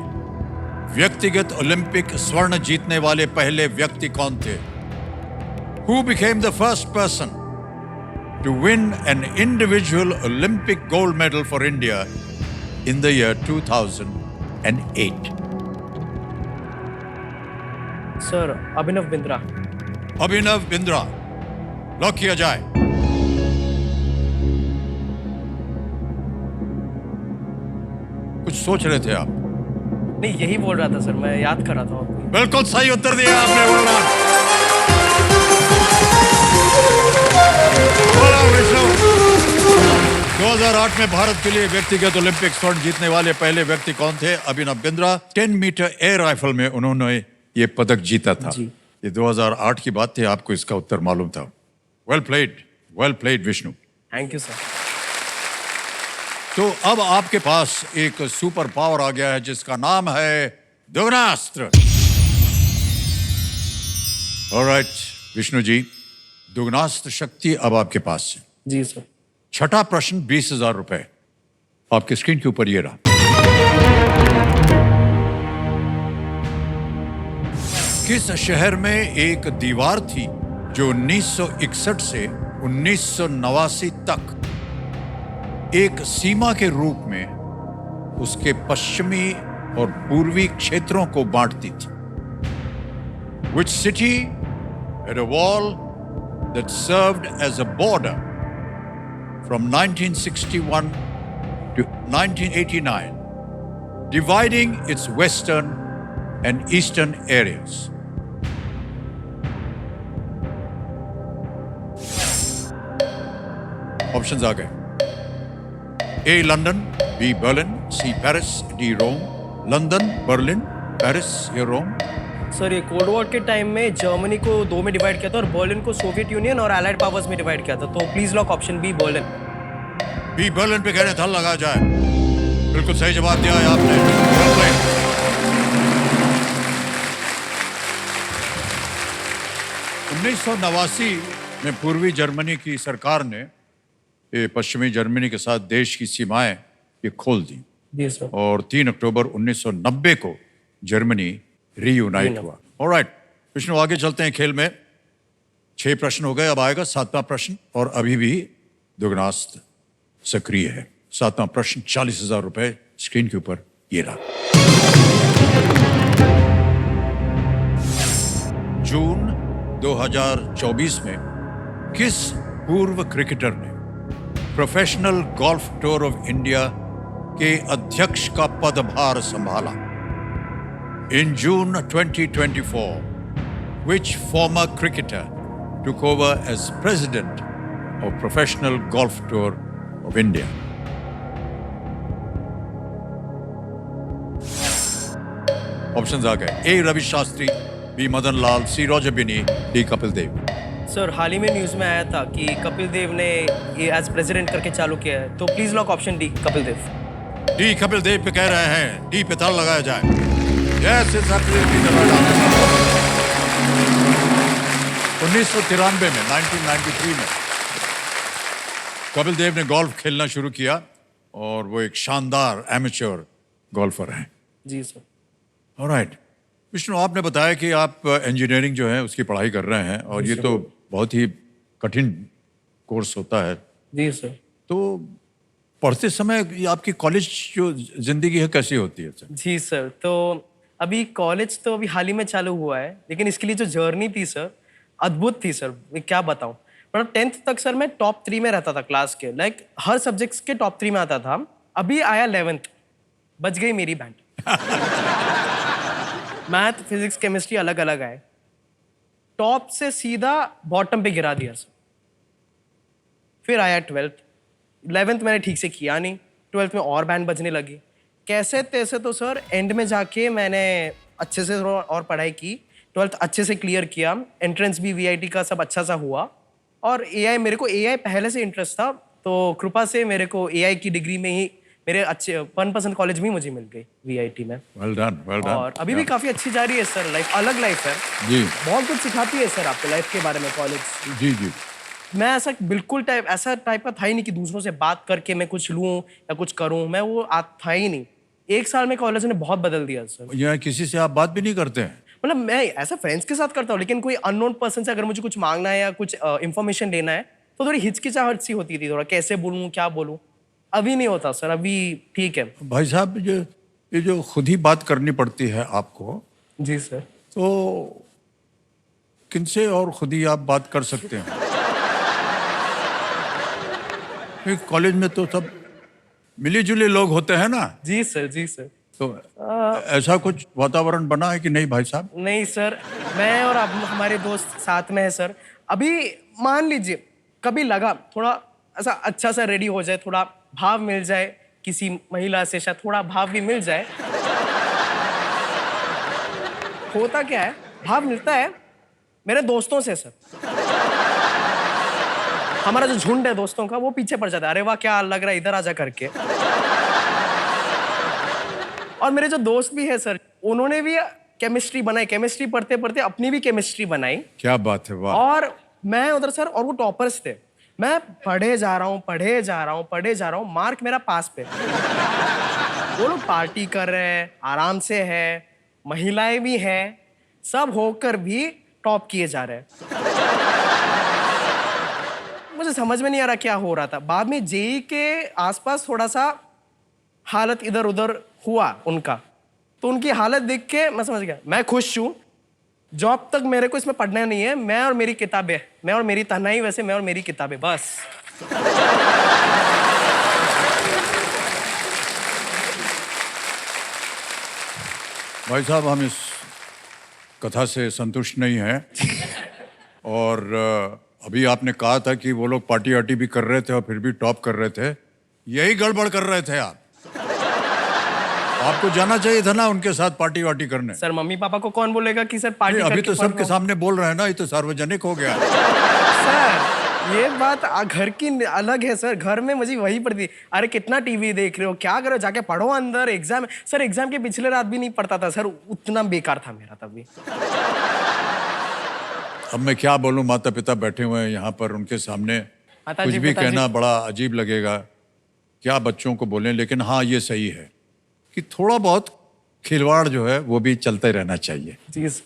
[SPEAKER 1] व्यक्तिगत ओलंपिक स्वर्ण जीतने वाले पहले व्यक्ति कौन थे? Who became the first person to win an individual Olympic gold medal for India in the year 2008?
[SPEAKER 3] Sir Abhinav Bindra.
[SPEAKER 1] Abhinav Bindra, lock किया जाए। कुछ सोच रहे थे आप?
[SPEAKER 3] नहीं यही बोल रहा था सर, मैं याद कर रहा था आपको।
[SPEAKER 1] बिल्कुल सही उत्तर दिया आपने, बोला। बोला विष्णु। 2008 में भारत के लिए व्यक्तिगत ओलंपिक स्वर्ण जीतने वाले पहले व्यक्ति कौन थे? Abhinav Bindra. 10 metre air rifle में उन्होंने ये पदक जीता था। ये 2008 की बात थी, आपको इसका उत्तर मालूम था। Well played Vishnu.
[SPEAKER 3] Thank you sir.
[SPEAKER 1] तो अब आपके पास एक सुपर पावर आ गया है जिसका नाम है दुगनास्त्र। ऑलराइट विष्णु जी, दुगनास्त्र शक्ति अब आपके पास है।
[SPEAKER 3] जी सर।
[SPEAKER 1] छठा प्रश्न 20,000 रुपए आपके स्क्रीन के ऊपर ये रहा। किस शहर में एक दीवार थी जो 1961 से 1989 तक एक सीमा के रूप में उसके पश्चिमी और पूर्वी क्षेत्रों को बांटती थी? Which city had a wall that served as a border from 1961 to 1989, dividing its western and eastern areas? Options आ गए। A London, B Berlin, C Paris, D Rome. London, Berlin, Paris या रोम?
[SPEAKER 3] सर ये cold war के time में Germany को 2 में divide किया था और बर्लिन को सोवियत यूनियन और अलाइड पावर्स में डिवाइड किया था। तो please lock option B Berlin.
[SPEAKER 1] B Berlin पे कहने था लगा जाए। बिल्कुल सही जवाब दिया है आपने। उन्नीस सौ नवासी में पूर्वी जर्मनी की सरकार ने ये पश्चिमी जर्मनी के साथ देश की सीमाएं ये खोल दी
[SPEAKER 3] जी सर।
[SPEAKER 1] और 3 अक्टूबर 1990 को जर्मनी रीयूनाइट हुआ। ऑलराइट विष्णु, आगे चलते हैं खेल में। 6 प्रश्न हो गए, अब आएगा 7वां प्रश्न और अभी भी दुगनास्त सक्रिय है। 7वां प्रश्न 40,000 रुपए स्क्रीन के ऊपर ये रहा। जून 2024 में किस पूर्व क्रिकेटर ने professional golf tour of India के अध्यक्ष का पदभार संभाला? इन जून 2024, which former cricketer took over as president of Professional Golf Tour of India? Options आ गए। A Ravi Shastri, B Madan Lal, C Roger Binny, D Kapil Dev.
[SPEAKER 3] Sir हाल ही में न्यूज़ में आया था कि कपिल देव ने ये एज प्रेसिडेंट करके चालू किया है, तो please lock option D Kapil Dev.
[SPEAKER 1] D Kapil Dev पे कह रहे हैं, डी पे ताला लगाया जाए। Yes is absolutely the right answer. 1993 में 1993 में कपिल देव ने गोल्फ खेलना शुरू किया और वो एक शानदार एमेच्योर गोल्फर हैं।
[SPEAKER 3] जी सर।
[SPEAKER 1] ऑलराइट विष्णु, आपने बताया कि आप इंजीनियरिंग जो है उसकी पढ़ाई कर रहे हैं और ये तो बहुत ही कठिन कोर्स होता है।
[SPEAKER 3] जी सर।
[SPEAKER 1] तो पढ़ते समय ये आपकी कॉलेज जो जिंदगी है कैसी होती है सर?
[SPEAKER 3] जी सर, तो अभी कॉलेज तो अभी हाल ही में चालू हुआ है, लेकिन इसके लिए जो जर्नी थी सर अद्भुत थी सर, मैं क्या बताऊं। मतलब 10th तक सर मैं टॉप 3 में रहता था क्लास के, लाइक हर सब्जेक्ट्स के टॉप 3 में आता था। अभी आया 11th, बच गई मेरी बैंड। मैथ फिजिक्स केमिस्ट्री अलग अलग आए, टॉप से सीधा बॉटम पे गिरा दिया सर। फिर आया 12th, 11th मैंने ठीक से किया नहीं, 12th में और बैंड बजने लगी। कैसे तैसे तो सर एंड में जाके मैंने अच्छे से थोड़ा और पढ़ाई की, 12th अच्छे से क्लियर किया, एंट्रेंस भी वीआईटी का सब अच्छा सा हुआ। और एआई, मेरे को एआई पहले से इंटरेस्ट था, तो कृपा से मेरे को एआई की डिग्री में ही मेरे अच्छे मनपसंद कॉलेज में ही मुझे मिल गई वीआईटी में।
[SPEAKER 1] Well done, well done.
[SPEAKER 3] और अभी भी काफी अच्छी जा रही है सर लाइफ, अलग लाइफ है
[SPEAKER 1] जी
[SPEAKER 3] बहुत कुछ सिखाती है सर आपको लाइफ के बारे में कॉलेज।
[SPEAKER 1] जी जी।
[SPEAKER 3] मैं ऐसा बिल्कुल ऐसा टाइप का था ही नहीं कि दूसरों से बात करके मैं कुछ लूं या कुछ करूं, मैं वो था ही नहीं। 1 साल में कॉलेज ने बहुत बदल दिया सर।
[SPEAKER 1] यहाँ किसी से आप बात भी नहीं करते हैं?
[SPEAKER 3] मतलब मैं ऐसा फ्रेंड्स के साथ करता हूँ, लेकिन कोई अननोन पर्सन से अगर मुझे कुछ मांगना है या कुछ इन्फॉर्मेशन लेना है तो थोड़ी हिचकिचाहट सी होती थी, थोड़ा कैसे बोलूँ क्या बोलूँ। अभी नहीं होता सर, अभी ठीक है।
[SPEAKER 1] भाई साहब ये जो खुद ही बात करनी पड़ती है आपको,
[SPEAKER 3] जी सर।
[SPEAKER 1] तो किनसे और खुद ही आप बात कर सकते हैं? कॉलेज में तो सब मिले जुले लोग होते हैं ना।
[SPEAKER 3] जी सर, जी सर।
[SPEAKER 1] तो ऐसा कुछ वातावरण बना है कि नहीं भाई साहब?
[SPEAKER 3] नहीं सर, मैं और अब हमारे दोस्त साथ में है सर। अभी मान लीजिए कभी लगा थोड़ा ऐसा अच्छा सा रेडी हो जाए, थोड़ा भाव मिल जाए किसी महिला से, शायद थोड़ा भाव भी मिल जाए। होता क्या है, भाव मिलता है मेरे दोस्तों से सर। हमारा जो झुंड है दोस्तों का वो पीछे पड़ जाता है, अरे वाह क्या लग रहा है, इधर आजा करके। और मेरे जो दोस्त भी है सर, उन्होंने भी केमिस्ट्री बनाई, केमिस्ट्री पढ़ते पढ़ते अपनी भी केमिस्ट्री बनाई।
[SPEAKER 1] क्या बात है, वाह।
[SPEAKER 3] और मैं उधर सर, और वो टॉपर्स थे। मैं पढ़े जा रहा हूँ, पढ़े जा रहा हूँ, पढ़े जा रहा हूँ, मार्क मेरा पास पे। वो लोग पार्टी कर रहे हैं, आराम से है, महिलाएं भी हैं, सब होकर भी टॉप किए जा रहे हैं। मुझे समझ में नहीं आ रहा क्या हो रहा था। बाद में जेई के आसपास थोड़ा सा हालत इधर उधर हुआ उनका, तो उनकी हालत देख के मैं समझ गया मैं खुश हूँ। जॉब तक मेरे को इसमें पढ़ना नहीं है, मैं और मेरी किताबें, मैं और मेरी तन्हाई, वैसे मैं और मेरी किताबें, बस।
[SPEAKER 1] भाई साहब, हम इस कथा से संतुष्ट नहीं हैं। और अभी आपने कहा था कि वो लोग पार्टी वार्टी भी कर रहे थे और फिर भी टॉप कर रहे थे, यही गड़बड़ कर रहे थे आप। आपको जाना चाहिए था ना उनके साथ पार्टी वार्टी करने।
[SPEAKER 3] सर मम्मी पापा को कौन बोलेगा कि सर पार्टी
[SPEAKER 1] अभी
[SPEAKER 3] करके
[SPEAKER 1] तो सबके सामने बोल रहे हैं ना, ये तो सार्वजनिक हो गया।
[SPEAKER 3] सर ये ये बात घर की अलग है सर। घर में मुझे वही पड़ती है, अरे कितना टीवी देख रहे हो, क्या करो, जाके पढ़ो अंदर, एग्जाम। सर एग्जाम के पिछले रात भी नहीं पढ़ता था सर, उतना बेकार था मेरा तब भी।
[SPEAKER 1] अब मैं क्या बोलूं, माता पिता बैठे हुए हैं यहाँ पर, उनके सामने कुछ भी कहना बड़ा अजीब लगेगा, क्या बच्चों को बोलें। लेकिन हाँ, ये सही है कि थोड़ा बहुत खिलवाड़ जो है वो भी चलते रहना चाहिए,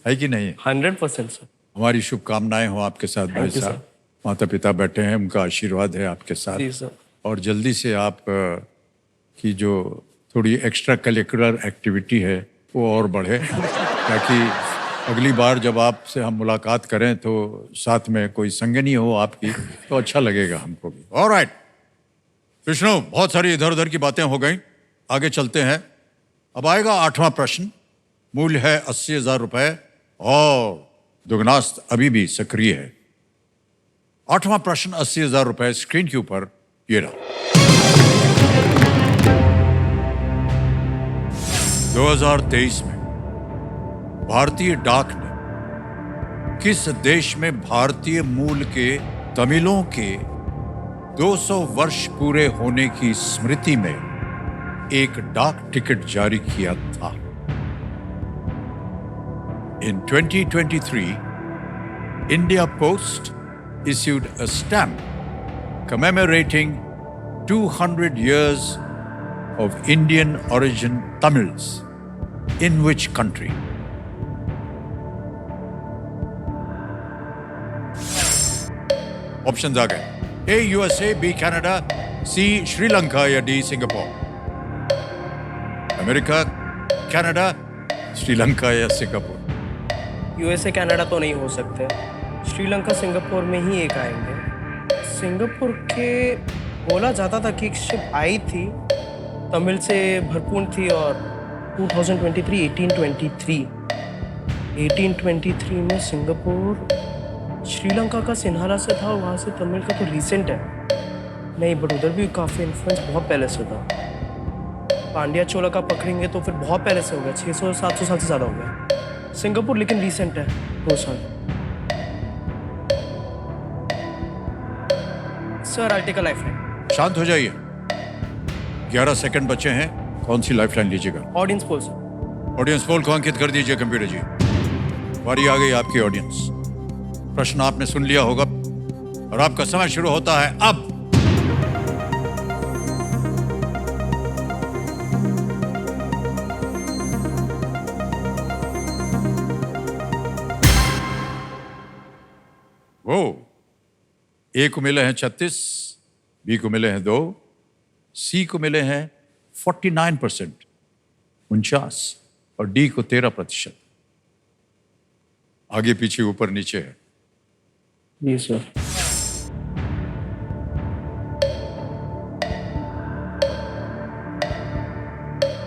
[SPEAKER 1] है कि नहीं?
[SPEAKER 3] 100% सर।
[SPEAKER 1] हमारी शुभकामनाएं हो आपके साथ भाई साहब। माता पिता बैठे हैं, उनका आशीर्वाद है आपके साथ।
[SPEAKER 3] जी सर।
[SPEAKER 1] और जल्दी से आप की जो थोड़ी एक्स्ट्रा करिकुलर एक्टिविटी है वो और बढ़े, ताकि अगली बार जब आपसे हम मुलाकात करें तो साथ में कोई संगनी हो आपकी, तो अच्छा लगेगा हमको भी। ऑलराइट विष्णु, बहुत सारी इधर उधर की बातें हो गई, आगे चलते हैं। अब आएगा 8वां प्रश्न। मूल्य है 80,000 रुपए और दुगनास्त अभी भी सक्रिय है। 8वां प्रश्न 80,000 रुपए स्क्रीन के ऊपर ये रहा। 2023 में भारतीय डाक ने किस देश में भारतीय मूल के तमिलों के 200 वर्ष पूरे होने की स्मृति में एक डाक टिकट जारी किया था? In 2023, India Post issued a stamp commemorating 200 years of Indian origin Tamils. In which country? Options आ गए। A. USA, B. Canada, C. Sri Lanka या D. Singapore. America, Canada, Sri Lanka या सिंगापुर?
[SPEAKER 3] यूएसए कनाडा तो नहीं हो सकते, श्रीलंका सिंगापुर में ही एक आएंगे। सिंगापुर के बोला जाता था कि एक शिप आई थी, तमिल से भरपूर थी, और 1823 में सिंगापुर श्रीलंका का सिन्हाला से था, वहाँ से तमिल का तो रिसेंट है नहीं, बट उधर भी काफ़ी इन्फ्लुएंस बहुत पहले से था। पांड्या चोला का पकड़ेंगे तो फिर बहुत पहले से हो गया, 600-700 साल से ज़्यादा हो गया। सिंगापुर लेकिन रिसेंट है, 2 साल। Sir I take a lifeline.
[SPEAKER 1] शांत हो जाइए, 11 सेकंड बचे हैं। कौन सी लाइफलाइन लीजिएगा?
[SPEAKER 3] Audience poll sir.
[SPEAKER 1] Audience poll को अंकित कर दीजिए कंप्यूटर जी। बारी आ गई आपकी ऑडियंस। प्रश्न आपने सुन लिया होगा और आपका समय शुरू होता है अब। वो ए को मिले हैं 36, बी को मिले हैं 2, सी को मिले हैं 49%, 49, और डी को 13%। आगे पीछे ऊपर नीचे है।
[SPEAKER 3] जी sir.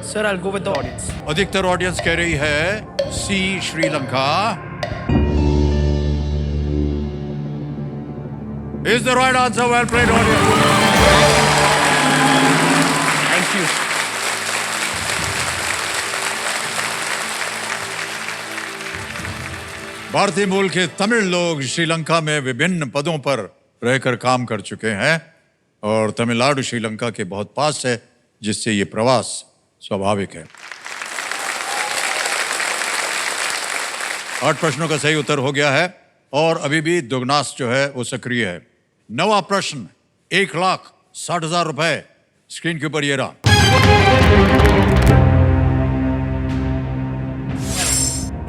[SPEAKER 3] Sir I will go with the audience.
[SPEAKER 1] अधिकतर ऑडियंस कह रही है C Sri Lanka is the right answer. Well played, audience.
[SPEAKER 3] Thank you.
[SPEAKER 1] भारतीय मूल के तमिल लोग श्रीलंका में विभिन्न पदों पर रहकर काम कर चुके हैं और तमिलनाडु श्रीलंका के बहुत पास है, जिससे ये प्रवास स्वाभाविक है। 8 प्रश्नों का सही उत्तर हो गया है और अभी भी दुगनास जो है वो सक्रिय है। 9वां प्रश्न 1,60,000 रुपए स्क्रीन के ऊपर ये रहा।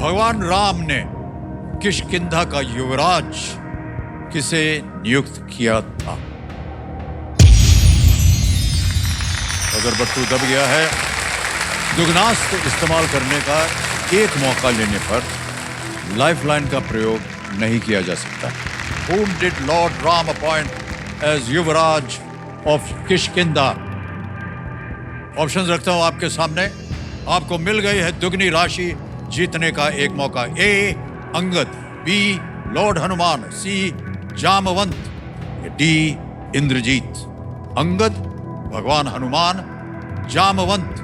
[SPEAKER 1] भगवान राम ने किष्किंधा का युवराज किसे नियुक्त किया था? अगर बट्टू दब गया है, दुगनास्त इस्तेमाल करने का एक मौका लेने पर लाइफलाइन का प्रयोग नहीं किया जा सकता। Whom did Lord Ram appoint as Yuvraj of Kishkindha? Options रखता हूं आपके सामने। आपको मिल गई है दुगनी राशि जीतने का एक मौका। ए अंगद, बी लॉर्ड हनुमान, सी जामवंत, डी इंद्रजीत। अंगद, भगवान हनुमान, जामवंत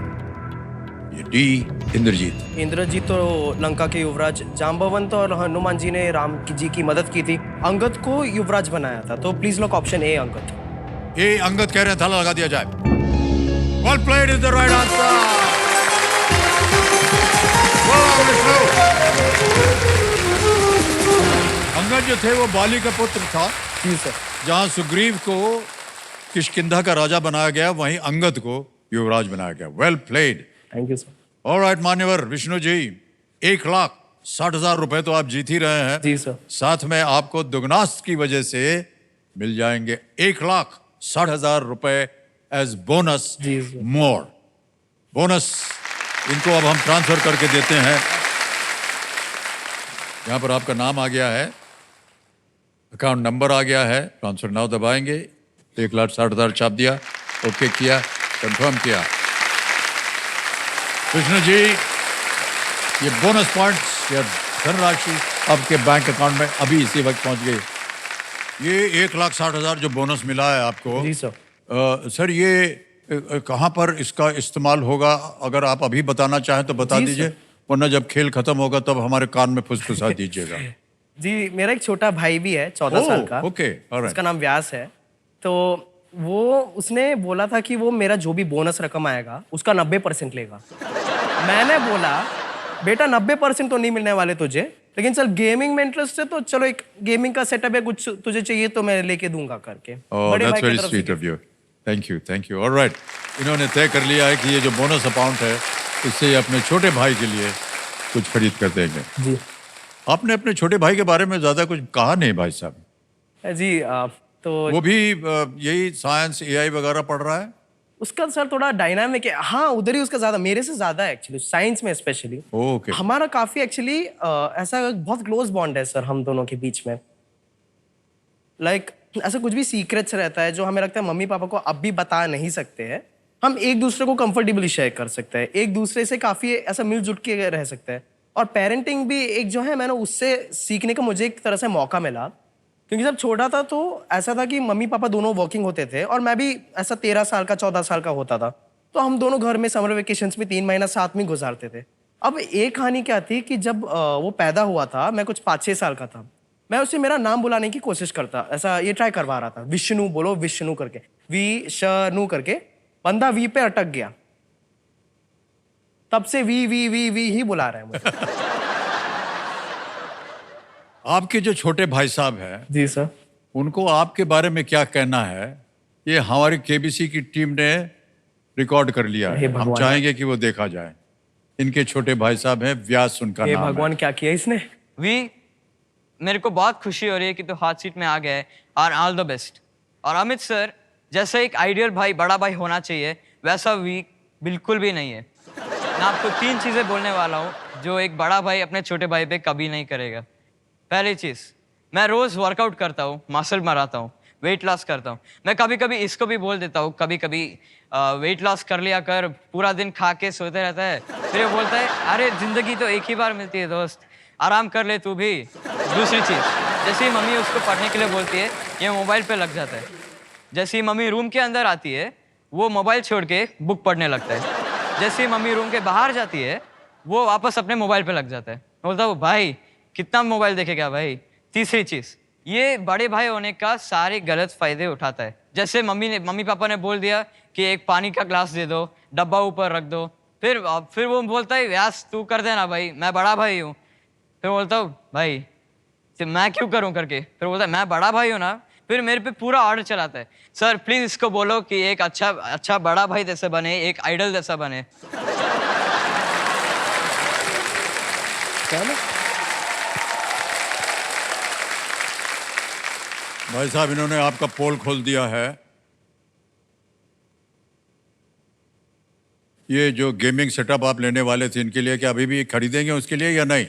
[SPEAKER 1] बताएंगे? डी इंद्रजीत।
[SPEAKER 3] इंद्रजीत तो लंका के युवराज, जाम्बवंत और हनुमान जी ने राम जी की मदद की थी। अंगद को युवराज बनाया था, तो please lock option A Angad.
[SPEAKER 1] ये अंगद कह रहे हैं, थाला लगा दिया जाए। Well played is the right answer. Angad जो थे वो बाली का पुत्र था।
[SPEAKER 3] जी सर।
[SPEAKER 1] जहां सुग्रीव को किष्किंधा का राजा बनाया गया, वहीं अंगद को युवराज बनाया गया। Well played.
[SPEAKER 3] Thank you sir.
[SPEAKER 1] Alright मान्यवर विष्णु जी, 1,60,000 रुपए तो आप जीत ही रहे हैं।
[SPEAKER 3] जी सर।
[SPEAKER 1] साथ में आपको दुगनास्त की वजह से मिल जाएंगे 1,60,000 रुपए एज बोनस।
[SPEAKER 3] जी सर।
[SPEAKER 1] मोर बोनस इनको अब हम ट्रांसफर करके देते हैं। यहां पर आपका नाम आ गया है, अकाउंट नंबर आ गया है, ट्रांसफर नाउ दबाएंगे। 1,60,000 छाप दिया, ओके किया, कंफर्म किया। कृष्ण जी, ये बोनस पॉइंट्स या धनराशि आपके बैंक अकाउंट में अभी इसी वक्त पहुंच गई। ये 1,60,000 जो बोनस मिला है आपको,
[SPEAKER 3] जी सर।
[SPEAKER 1] सर ये कहाँ पर इसका इस्तेमाल होगा? अगर आप अभी बताना चाहें तो बता
[SPEAKER 3] जी
[SPEAKER 1] दीजिए,
[SPEAKER 3] सर।
[SPEAKER 1] वरना जब खेल खत्म होगा तब हमारे कान में फुसफुसा दीजिएगा।
[SPEAKER 3] जी, मेरा एक छोटा भाई भी है, 14 साल का।
[SPEAKER 1] Okay, alright.
[SPEAKER 3] उसका नाम व्यास है। तो वो उसने बोला था कि वो मेरा जो भी बोनस रकम आएगा उसका 90% लेगा। मैंने बोला बेटा 90% तो नहीं मिलने वाले तुझे, लेकिन चल गेमिंग में इंटरेस्ट है तो चलो एक गेमिंग का सेटअप है, कुछ तुझे चाहिए तो मैं लेके दूंगा करके। बड़े भाई
[SPEAKER 1] दैट्स
[SPEAKER 3] की
[SPEAKER 1] वेरी
[SPEAKER 3] तरफ से
[SPEAKER 1] sweet of you. Thank you. Alright, इन्होंने तय कर लिया है कि ये जो बोनस अमाउंट है इससे ये अपने छोटे भाई के लिए कुछ खरीद कर देंगे।
[SPEAKER 3] जी।
[SPEAKER 1] आपने अपने छोटे भाई के बारे में ज्यादा कुछ कहा नहीं भाई साहब।
[SPEAKER 3] जी तो
[SPEAKER 1] वो भी यही साइंस एआई वगैरह पढ़ रहा है?
[SPEAKER 3] उसका सर थोड़ा डायनामिक है। हाँ, उधर ही उसका ज्यादा, मेरे से ज्यादा है एक्चुअली, साइंस में स्पेशली।
[SPEAKER 1] ओके।
[SPEAKER 3] हमारा काफी एक्चुअली ऐसा बहुत क्लोज बॉन्ड है सर हम दोनों के बीच में। लाइक ऐसा कुछ भी सीक्रेट्स रहता है जो हमें लगता है मम्मी पापा को अब भी बता नहीं सकते हैं, हम एक दूसरे को कंफर्टेबली शेयर कर सकते हैं, एक दूसरे से काफी ऐसा मिलजुल के रह सकते हैं। और पेरेंटिंग भी एक जो है, मैंने उससे सीखने का मुझे एक तरह से मौका मिला, क्योंकि जब छोटा था तो ऐसा था कि मम्मी पापा दोनों वर्किंग होते थे और मैं भी ऐसा 13 साल का 14 साल का होता था, तो हम दोनों घर में समर वेकेशंस में 3 महीना साथ में गुजारते थे। अब एक कहानी क्या थी कि जब वो पैदा हुआ था, मैं कुछ 5-6 साल का था, मैं उससे मेरा नाम बुलाने की कोशिश करता, ऐसा ये ट्राई करवा रहा था, विष्णु बोलो, विष्णु करके, विष्णु करके, बंदा वी पे अटक गया। तब से वी ही बुला रहा है मुझे।
[SPEAKER 1] आपके जो छोटे भाई साहब हैं,
[SPEAKER 3] जी सर।
[SPEAKER 1] उनको आपके बारे में क्या कहना है? ये हमारी केबीसी की टीम ने रिकॉर्ड कर लिया
[SPEAKER 3] हे
[SPEAKER 1] है, हम
[SPEAKER 3] भगवान।
[SPEAKER 1] चाहेंगे कि वो देखा जाए। इनके छोटे भाई साहब हैं, व्यास उनका
[SPEAKER 3] हे
[SPEAKER 1] नाम है।
[SPEAKER 3] भगवान, क्या किया इसने?
[SPEAKER 5] वी, मेरे को बहुत खुशी हो रही है कि तू हॉट सीट में आ गया है, और ऑल द बेस्ट। और अमित सर, जैसे एक आइडियल भाई, बड़ा भाई होना चाहिए, वैसा वी बिल्कुल भी नहीं है। मैं आपको 3 चीज़ें बोलने वाला हूँ जो एक बड़ा भाई अपने छोटे भाई पे कभी नहीं करेगा। पहली चीज़, मैं रोज़ वर्कआउट करता हूँ, मसल मारता हूँ, वेट लॉस करता हूँ। मैं कभी कभी इसको भी बोल देता हूँ, कभी कभी वेट लॉस कर लिया कर, पूरा दिन खा के सोते रहता है, फिर वो बोलता है अरे ज़िंदगी तो एक ही बार मिलती है दोस्त, आराम कर ले तू भी। दूसरी चीज़, जैसे ही मम्मी उसको पढ़ने के लिए बोलती है, ये मोबाइल पे लग जाता है। जैसे ही मम्मी रूम के अंदर आती है, वो मोबाइल छोड़ के बुक पढ़ने लगता है। जैसे ही मम्मी रूम के बाहर जाती है, वो वापस अपने मोबाइल पे लग जाता है। बोलता हूँ भाई कितना मोबाइल देखेगा भाई। तीसरी चीज़, ये बड़े भाई होने का सारे गलत फायदे उठाता है। जैसे मम्मी पापा ने बोल दिया कि एक पानी का ग्लास दे दो, डब्बा ऊपर रख दो, फिर वो बोलता है व्यास तू कर देना भाई, मैं बड़ा भाई हूँ। फिर बोलता हूँ भाई मैं क्यों करूँ करके, फिर बोलता है मैं बड़ा भाई हूँ ना, फिर मेरे पे पूरा ऑर्डर चलाता है। सर प्लीज इसको बोलो कि एक अच्छा बड़ा भाई जैसे बने, एक आइडल जैसा बने।
[SPEAKER 1] भाई साहब, इन्होंने आपका पोल खोल दिया है। ये जो गेमिंग सेटअप आप लेने वाले थे, इनके लिए क्या अभी भी खरीदेंगे उसके लिए या नहीं?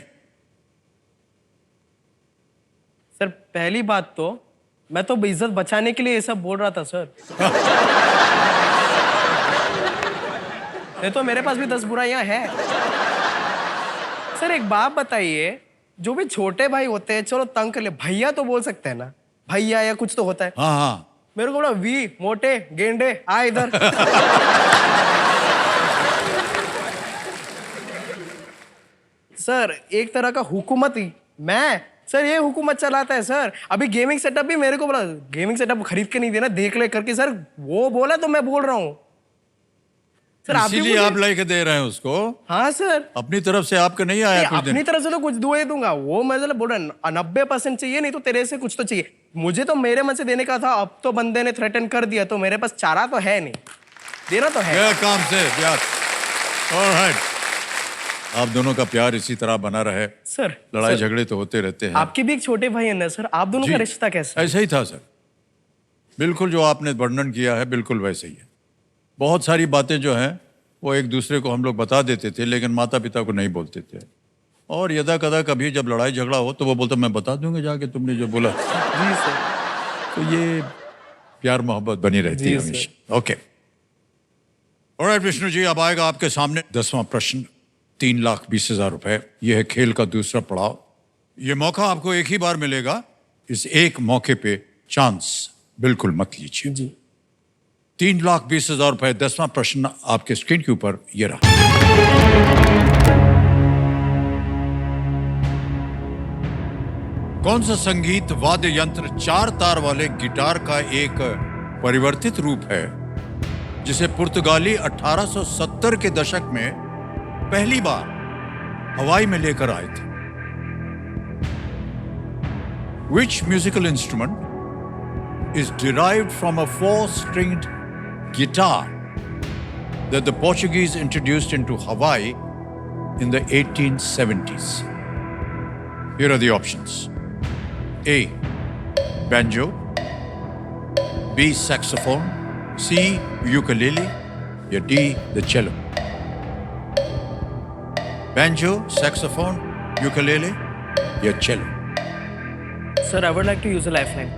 [SPEAKER 3] सर पहली बात तो मैं तो इज्जत बचाने के लिए ये सब बोल रहा था सर। नहीं तो मेरे पास भी 10 बुराइयां हैं। सर एक बात बताइए, जो भी छोटे भाई होते हैं, चलो तंग कर ले, भैया तो बोल सकते हैं ना, भैया या कुछ तो होता है।
[SPEAKER 1] हाँ हाँ,
[SPEAKER 3] मेरे को बोला वी मोटे गेंडे आ इधर। सर एक तरह का हुकूमत ही मैं सर ये हुकूमत चलाता है सर। अभी गेमिंग सेटअप भी मेरे को बोला, गेमिंग सेटअप खरीद के नहीं देना, देख ले करके सर, वो बोला तो मैं बोल रहा हूँ सर। आप भी
[SPEAKER 1] इसीलिए
[SPEAKER 3] मुझे-
[SPEAKER 1] आप लेके दे रहे हैं उसको।
[SPEAKER 3] हाँ सर,
[SPEAKER 1] अपनी तरफ से आपको नहीं आया कुछ
[SPEAKER 3] अपनी
[SPEAKER 1] दिन।
[SPEAKER 3] तरफ से तो कुछ दुए दूंगा, वो मैं बोल रहा 90% चाहिए, नहीं तो तेरे से कुछ तो चाहिए। मुझे तो मेरे मन से देने का था, अब तो बंदे ने थ्रेटन कर दिया, तो मेरे पास चारा तो है नहीं, देना तो है।
[SPEAKER 1] गया काम से प्यार। ऑलराइट, आप दोनों का प्यार इसी तरह बना रहे।
[SPEAKER 3] सर
[SPEAKER 1] लड़ाई
[SPEAKER 3] सर,
[SPEAKER 1] झगड़े तो होते रहते हैं।
[SPEAKER 3] आपके भी एक छोटे भाई है ना सर, आप दोनों
[SPEAKER 1] जी,
[SPEAKER 3] का रिश्ता कैसा?
[SPEAKER 1] ऐसा ही था सर, बिल्कुल जो आपने वर्णन किया है बिल्कुल वैसे ही है। बहुत सारी बातें जो हैं वो एक दूसरे को हम लोग बता देते थे, लेकिन माता पिता को नहीं बोलते थे। और यदा कदा कभी जब लड़ाई झगड़ा हो तो वो बोलता मैं बता दूंगा जाके तुमने जो बोला।
[SPEAKER 3] जी सर।
[SPEAKER 1] तो ये प्यार मोहब्बत बनी रहती
[SPEAKER 3] जी
[SPEAKER 1] है
[SPEAKER 3] सर।
[SPEAKER 1] हमेशा। ओके, ऑलराइट विष्णु जी, अब आएगा आपके सामने 10वां प्रश्न, 3,20,000 रुपए। यह है खेल का दूसरा पड़ाव। ये मौका आपको एक ही बार मिलेगा, इस एक मौके पे चांस बिल्कुल मत लीजिए।
[SPEAKER 3] जी
[SPEAKER 1] 3,20,000 रुपए। 10वां प्रश्न आपके स्क्रीन के ऊपर ये रहा। कौन सा संगीत वाद्य यंत्र 4 तार वाले गिटार का एक परिवर्तित रूप है जिसे पुर्तगाली 1870 के दशक में पहली बार हवाई में लेकर आए थे? Which musical instrument is derived from a 4-stringed guitar that the Portuguese introduced into Hawaii in the 1870s? Here are the options. A. Banjo. B. Saxophone. C. Ukulele. या D. The cello. Banjo, saxophone, ukulele या cello.
[SPEAKER 3] Sir, I would like to use a lifeline.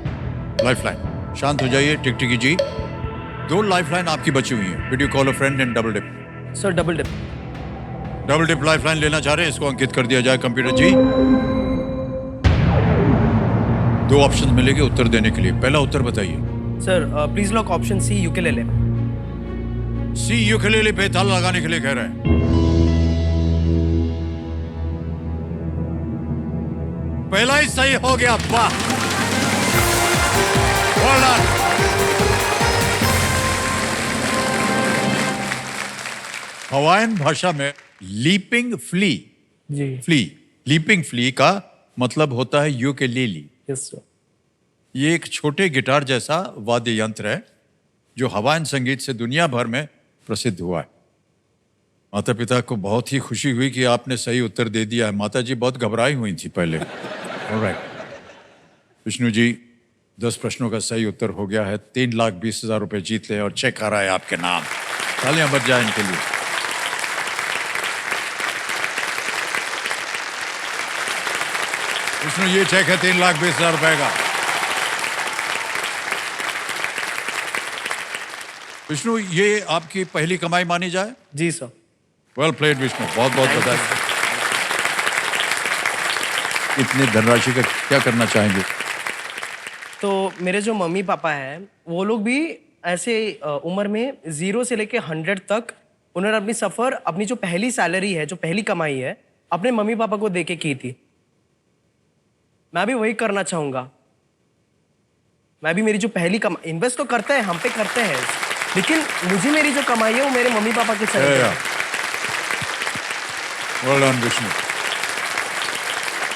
[SPEAKER 1] Lifeline. शांत हो जाइए टिकटिकी जी, 2 lifeline आपकी बची हुई है। With you call a friend and double dip?
[SPEAKER 3] Sir double dip.
[SPEAKER 1] Double dip lifeline लेना चाह रहे हैं, इसको अंकित कर दिया जाए कंप्यूटर जी। 2 ऑप्शन मिलेंगे उत्तर देने के लिए। पहला उत्तर बताइए।
[SPEAKER 3] Sir please lock option C ukulele.
[SPEAKER 1] C ukulele पे ताला लगाने के लिए कह रहे हैं। पहला ही सही हो गया, वाह। Well done. हवाईन भाषा में लीपिंग फ्ली, लीपिंग फ्ली का मतलब होता है यूकेलेली।
[SPEAKER 3] Yes sir.
[SPEAKER 1] ये एक छोटे गिटार जैसा वाद्य यंत्र है जो हवाईन संगीत से दुनिया भर में प्रसिद्ध हुआ है। माता पिता को बहुत ही खुशी हुई कि आपने सही उत्तर दे दिया है। माता जी बहुत घबराई हुई थी पहले। ऑलराइट विष्णु जी, 10 प्रश्नों का सही उत्तर हो गया है। 3,20,000 रुपए जीत ले और चेक आ रहा है आपके नाम। तालियां बज जाए इनके लिए। विष्णु, ये चेक है 3,20,000 रुपए का। विष्णु, ये आपकी पहली कमाई मानी जाए?
[SPEAKER 3] जी सर।
[SPEAKER 1] वेल प्लेड विष्णु, बहुत बहुत बधाई। इतने धनराशि का क्या करना चाहेंगे?
[SPEAKER 3] तो मेरे जो मम्मी पापा हैं वो लोग भी ऐसे उम्र में 0 से लेके 100 तक उन्होंने अपनी सफ़र, अपनी जो पहली सैलरी है, जो पहली कमाई है, अपने मम्मी पापा को दे के की थी। मैं भी वही करना चाहूँगा। मैं भी मेरी जो पहली कमाई, इन्वेस्ट तो करते हैं, हम पे करते हैं, लेकिन मुझे मेरी जो कमाई है वो मेरे मम्मी पापा के चले गए।
[SPEAKER 1] Well done Vishnu.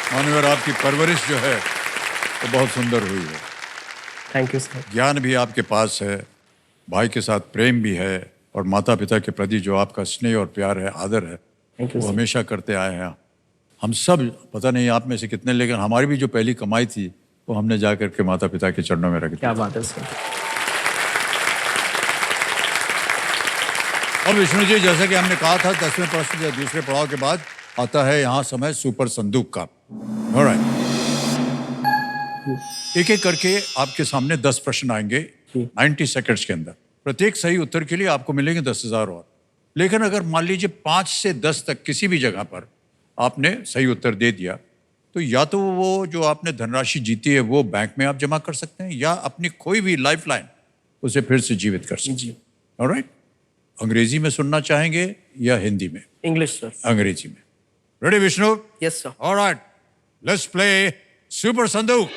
[SPEAKER 1] मानवर, आपकी परवरिश जो है वो बहुत सुंदर हुई है।
[SPEAKER 3] Thank you sir.
[SPEAKER 1] ज्ञान भी आपके पास है, भाई के साथ प्रेम भी है, और माता पिता के प्रति जो आपका स्नेह और प्यार है, आदर है,
[SPEAKER 3] थैंक यू
[SPEAKER 1] वो
[SPEAKER 3] सर।
[SPEAKER 1] हमेशा करते आए हैं। हम सब, पता नहीं आप में से कितने, लेकिन हमारी भी जो पहली कमाई थी वो हमने जा करके माता पिता के चरणों में रख दी।
[SPEAKER 3] क्या बात है सर।
[SPEAKER 1] और विष्णु जी, जैसा कि हमने कहा था, 10वें प्रश्न या दूसरे पड़ाव के बाद आता है यहाँ समय सुपर संदूक का। ऑलराइट, एक एक करके आपके सामने 10 प्रश्न आएंगे 90 सेकंड्स के अंदर। प्रत्येक सही उत्तर के लिए आपको मिलेंगे 10,000 और। लेकिन अगर मान लीजिए 5 से 10 तक किसी भी जगह पर आपने सही उत्तर दे दिया, तो या तो वो जो आपने धनराशि जीती है वो बैंक में आप जमा कर सकते हैं, या अपनी कोई भी लाइफलाइन उसे फिर से जीवित कर सकते हैं। ऑलराइट, अंग्रेजी में सुनना चाहेंगे या हिंदी में?
[SPEAKER 3] English sir.
[SPEAKER 1] अंग्रेजी में। Ready, Vishnu?
[SPEAKER 3] Yes sir.
[SPEAKER 1] All right. Let's play Super Sanduk.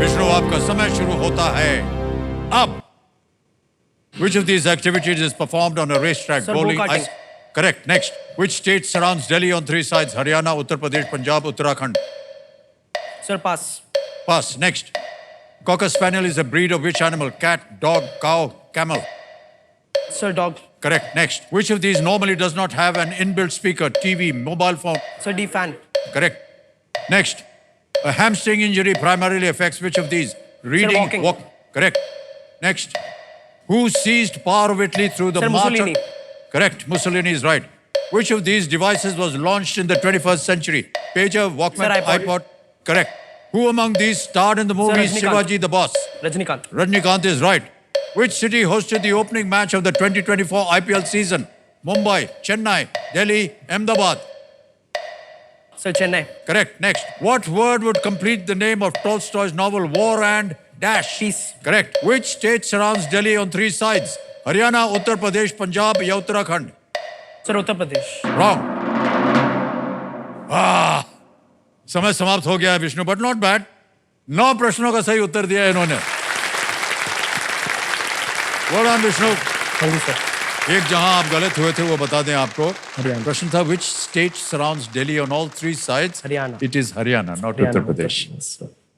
[SPEAKER 1] Vishnu आपका समय शुरू होता है अब. Which of these activities is performed on a racetrack?
[SPEAKER 3] Sir,
[SPEAKER 1] Bowling,
[SPEAKER 3] go-karting.
[SPEAKER 1] ice. Correct. Next. Which state surrounds Delhi on three sides? Haryana, Uttar Pradesh, Punjab, Uttarakhand.
[SPEAKER 3] Sir pass.
[SPEAKER 1] Pass. Next. Cocker Spaniel is a breed of which animal? Cat, dog, cow, camel.
[SPEAKER 3] Sir dog.
[SPEAKER 1] Correct. Next. Which of these normally does not have an inbuilt speaker? TV, mobile phone.
[SPEAKER 3] Sir D fan.
[SPEAKER 1] Correct. Next. A hamstring injury primarily affects which of these? Reading,
[SPEAKER 3] walking.
[SPEAKER 1] walk. Correct. Next. Who seized power of Italy through the
[SPEAKER 3] Sir,
[SPEAKER 1] march?
[SPEAKER 3] Mussolini.
[SPEAKER 1] Correct. Mussolini is right. Which of these devices was launched in the 21st century? Pager, Walkman,
[SPEAKER 3] Sir, iPod.
[SPEAKER 1] Correct. Who among these starred in the movie
[SPEAKER 3] Rajinikanth.
[SPEAKER 1] Shivaji the Boss?
[SPEAKER 3] Rajinikanth.
[SPEAKER 1] Rajnikanth is right. Which city hosted the opening match of the 2024 IPL season? Mumbai, Chennai, Delhi, Ahmedabad.
[SPEAKER 3] Sir Chennai.
[SPEAKER 1] Correct. Next. What word would complete the name of Tolstoy's novel War and Dash?
[SPEAKER 3] Peace.
[SPEAKER 1] Correct. Which state surrounds Delhi on three sides? Haryana, Uttar Pradesh, Punjab या Uttarakhand?
[SPEAKER 3] Sir Uttar Pradesh.
[SPEAKER 1] Wrong. समय समाप्त हो गया है Vishnu, but not bad. 9 प्रश्नों का सही उत्तर दिया है इन्होंने. Well done, Vishnu.
[SPEAKER 3] Thank you sir.
[SPEAKER 1] एक जहां आप गलत हुए थे वो बता दें आपको.
[SPEAKER 3] हरियाणा.
[SPEAKER 1] प्रश्न था which state surrounds Delhi on all three sides?
[SPEAKER 3] Haryana.
[SPEAKER 1] It is Haryana, not Uttar Pradesh.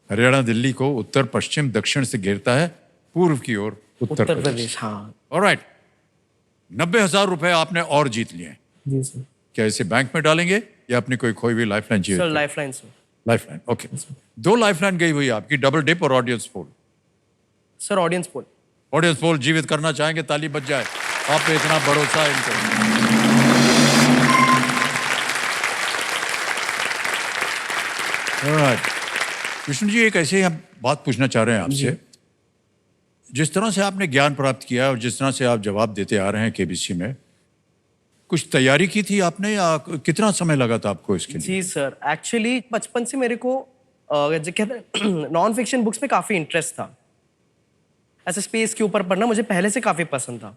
[SPEAKER 1] Haryana Delhi को उत्तर पश्चिम दक्षिण से घेरता है, पूर्व की ओर उत्तर
[SPEAKER 3] उत्तर
[SPEAKER 1] प्रदेश.
[SPEAKER 3] प्रदेश. हाँ.
[SPEAKER 1] ऑलराइट. 90,000 रुपए आपने और जीत लिए.
[SPEAKER 3] जी सर.
[SPEAKER 1] क्या इसे बैंक में डालेंगे या अपनी कोई खोई हुई लाइफलाइन चाहिए?
[SPEAKER 3] Sir lifeline sir.
[SPEAKER 1] Lifeline. Okay. 2 lifeline गई हुई है आपकी, डबल डिप और audience poll.
[SPEAKER 3] Sir audience poll.
[SPEAKER 1] Audience पोल जीवित करना चाहेंगे, ताली बज जाए. आप पे इतना भरोसा है इनको. Alright. विष्णु जी, एक ऐसे ही हम बात पूछना चाह रहे हैं आपसे. जिस तरह से आपने ज्ञान प्राप्त किया और जिस तरह से आप जवाब देते आ रहे हैं केबीसी में, कुछ तैयारी की थी आपने या कितना समय लगा था आपको इसके लिए?
[SPEAKER 3] जी सर. एक्चुअली बचपन से मेरे को जो कहते हैं नॉन फिक्शन बुक्स में काफ़ी इंटरेस्ट था. ऐसे स्पेस के ऊपर पढ़ना मुझे पहले से काफ़ी पसंद था.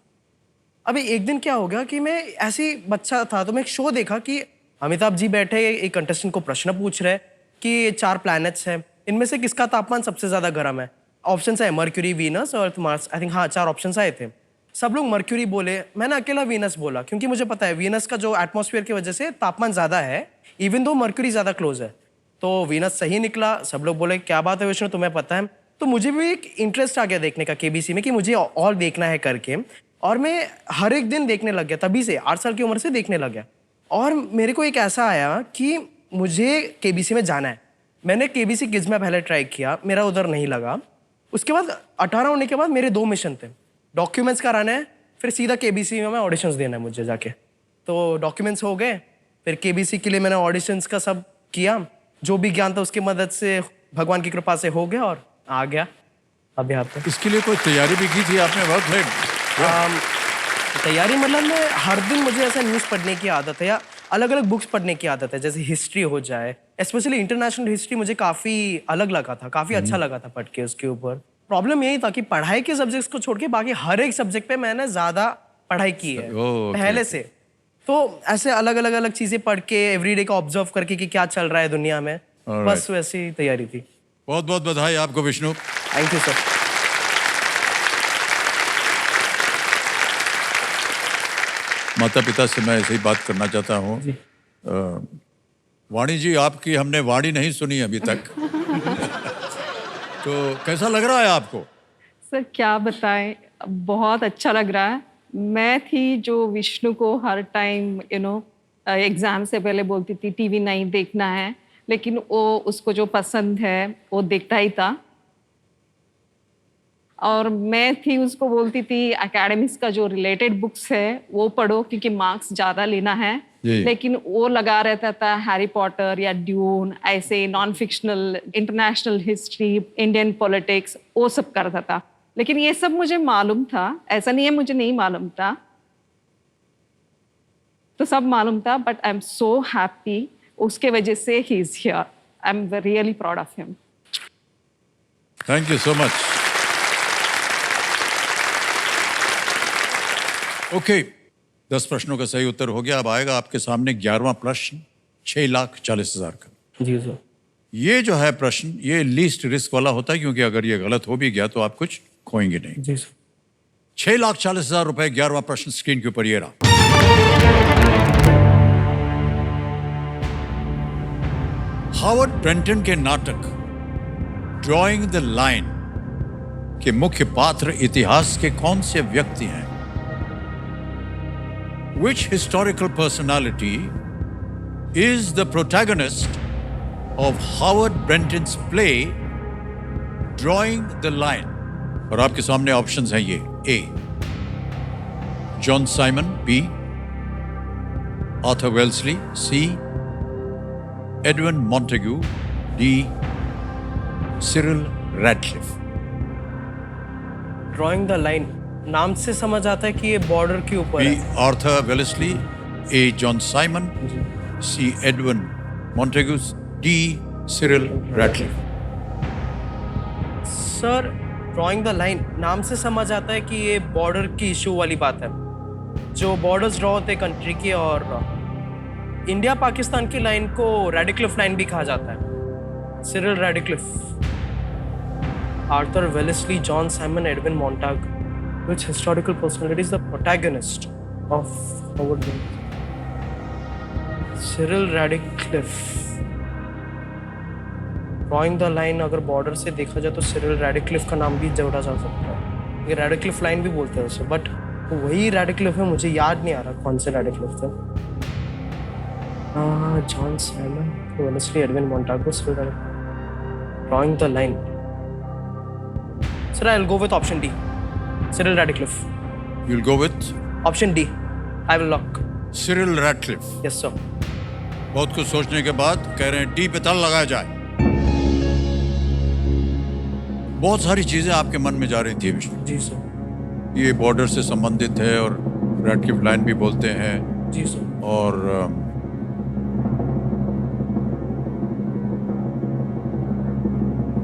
[SPEAKER 3] अभी एक दिन क्या हो गया कि मैं ऐसे ही बच्चा था तो मैं एक शो देखा कि अमिताभ जी बैठे एक कंटेस्टेंट को प्रश्न पूछ रहे कि 4 प्लैनेट्स हैं, इनमें से किसका तापमान सबसे ज़्यादा गर्म है. ऑप्शन है mercury, Venus, earth, Mars. I think हाँ 4 ऑप्शन आए थे. सब लोग मर्क्यूरी बोले, मैंने अकेला वीनस बोला क्योंकि मुझे पता है वीनस का जो एटमॉस्फेयर की वजह से तापमान ज़्यादा है, इवन दो मर्क्यूरी ज़्यादा क्लोज है. तो वीनस सही निकला. सब लोग बोले क्या बात है विष्णु, तुम्हें पता है. तो मुझे भी एक इंटरेस्ट आ गया देखने का केबीसी में कि मुझे और देखना है करके, और मैं हर एक दिन देखने लग गया. तभी से 8 साल की उम्र से देखने लग गया. और मेरे को एक ऐसा आया कि मुझे केबीसी में जाना है. मैंने केबीसी किड्स में पहले ट्राई किया, मेरा उधर नहीं लगा. उसके बाद 18 होने के बाद मेरे 2 मिशन थे. डॉक्यूमेंट्स कराना है, फिर सीधा केबीसी में ऑडिशंस देना है मुझे जाके. तो डॉक्यूमेंट्स हो गए, फिर केबीसी के लिए मैंने ऑडिशंस का सब किया. जो भी ज्ञान था उसकी मदद से, भगवान की कृपा से हो गया और आ गया अब यहाँ पे.
[SPEAKER 1] इसके लिए कोई तैयारी भी की थी आपने? वर्क लेट
[SPEAKER 3] तैयारी मतलब मैं हर दिन, मुझे ऐसा न्यूज़ पढ़ने की आदत है या अलग अलग बुक्स पढ़ने की आदत है. जैसे हिस्ट्री हो जाए, स्पेशली इंटरनेशनल हिस्ट्री मुझे काफ़ी अलग लगा था, काफ़ी अच्छा लगा था पढ़ के उसके ऊपर. प्रॉब्लम यही था कि पढ़ाई के सब्जेक्ट्स को छोड़ के बाकी हर एक सब्जेक्ट पे मैंने ज़्यादा पढ़ाई की है पहले से. तो ऐसे अलग अलग अलग चीज़ें पढ़ के एवरीडे का ऑब्जर्व करके कि क्या चल रहा है दुनिया में, बस वैसी तैयारी थी.
[SPEAKER 1] बहुत बहुत बधाई आपको विष्णु.
[SPEAKER 3] Thank you sir.
[SPEAKER 1] माता पिता से मैं ऐसे ही बात करना चाहता हूँ. वाणी जी, आपकी हमने वाणी नहीं सुनी अभी तक. तो कैसा लग रहा है आपको?
[SPEAKER 6] सर क्या बताएं, बहुत अच्छा लग रहा है. मैं थी जो विष्णु को हर टाइम एग्जाम से पहले बोलती थी टीवी नहीं देखना है, लेकिन वो उसको जो पसंद है वो देखता ही था. और मैं थी उसको बोलती थी एकेडमिक्स का जो रिलेटेड बुक्स है वो पढ़ो क्योंकि मार्क्स ज़्यादा लेना है. लेकिन वो लगा रहता था हैरी पॉटर या ड्यून, ऐसे non fictional, international history, Indian politics, वो सब करता था. लेकिन ये सब मुझे मालूम था, ऐसा नहीं है मुझे नहीं मालूम था, तो सब मालूम था. But I am so happy, उसके वजह से he is here. I am really proud of him.
[SPEAKER 1] Thank you so much. Okay, 10 प्रश्नों का सही उत्तर हो गया। अब आएगा आपके सामने 11वां प्रश्न 6,40,000 का।
[SPEAKER 3] जी सर।
[SPEAKER 1] ये जो है प्रश्न, ये लीस्ट रिस्क वाला होता है, क्योंकि अगर ये गलत हो भी गया तो आप कुछ खोएंगे नहीं।
[SPEAKER 3] जी सर।
[SPEAKER 1] 6,40,000 रुपए, 11वां प्रश्न स्क्रीन के ऊपर ये रहा। हावर्ड ब्रेंटन के नाटक ड्रॉइंग द लाइन के मुख्य पात्र इतिहास के कौन से व्यक्ति हैं? Which historical personality is the protagonist of Howard Brenton's play Drawing the Line? और आपके सामने ऑप्शंस हैं ये: A John Simon, B Arthur Wellesley, C Edwin Montagu, D Cyril Radcliffe.
[SPEAKER 3] Drawing the line नाम से समझ आता है कि ये बॉर्डर के ऊपर
[SPEAKER 1] बी
[SPEAKER 3] है।
[SPEAKER 1] Arthur Wellesley, A John Simon, C Edwin Montagu, D Cyril Radcliffe.
[SPEAKER 3] Sir drawing the line नाम से समझ आता है कि ये बॉर्डर की इशू वाली बात है, जो बॉर्डर्स ड्रॉ होते कंट्री के, और इंडिया पाकिस्तान की लाइन को रैडिक्लिफ लाइन भी कहा जाता है। Cyril Radcliffe, Arthur Wellesley, John Simon, Edwin Montagu. Which historical personality is the protagonist of Howard Brenton? Cyril Radcliffe. Drawing the line अगर बॉर्डर से देखा जाए तो सिरिल रैडिक्लिफ का नाम भी जोड़ा जा सकता है। ये रैडिक्लिफ लाइन भी बोलते हैं उसे, बट वही रैडिक्लिफ है, मुझे याद नहीं आ रहा कौन से रैडिक्लिफ थे। John Simon, Wellesley, Edwin Montagu, Cyril Radcliffe. Drawing the line. Sir, I'll go with option D. Cyril Radcliffe.
[SPEAKER 1] You'll go with
[SPEAKER 3] Option D. I will lock.
[SPEAKER 1] Cyril Radcliffe.
[SPEAKER 3] Yes, sir.
[SPEAKER 1] बहुत कुछ सोचने के बाद कह रहे हैं D पे ताला लगाया जाए। बहुत सारी चीजें आपके मन में जा रही थी विष्णु।
[SPEAKER 3] जी सर।
[SPEAKER 1] ये बॉर्डर से संबंधित है और रैडक्लिफ लाइन भी बोलते हैं,
[SPEAKER 3] जी सर।
[SPEAKER 1] और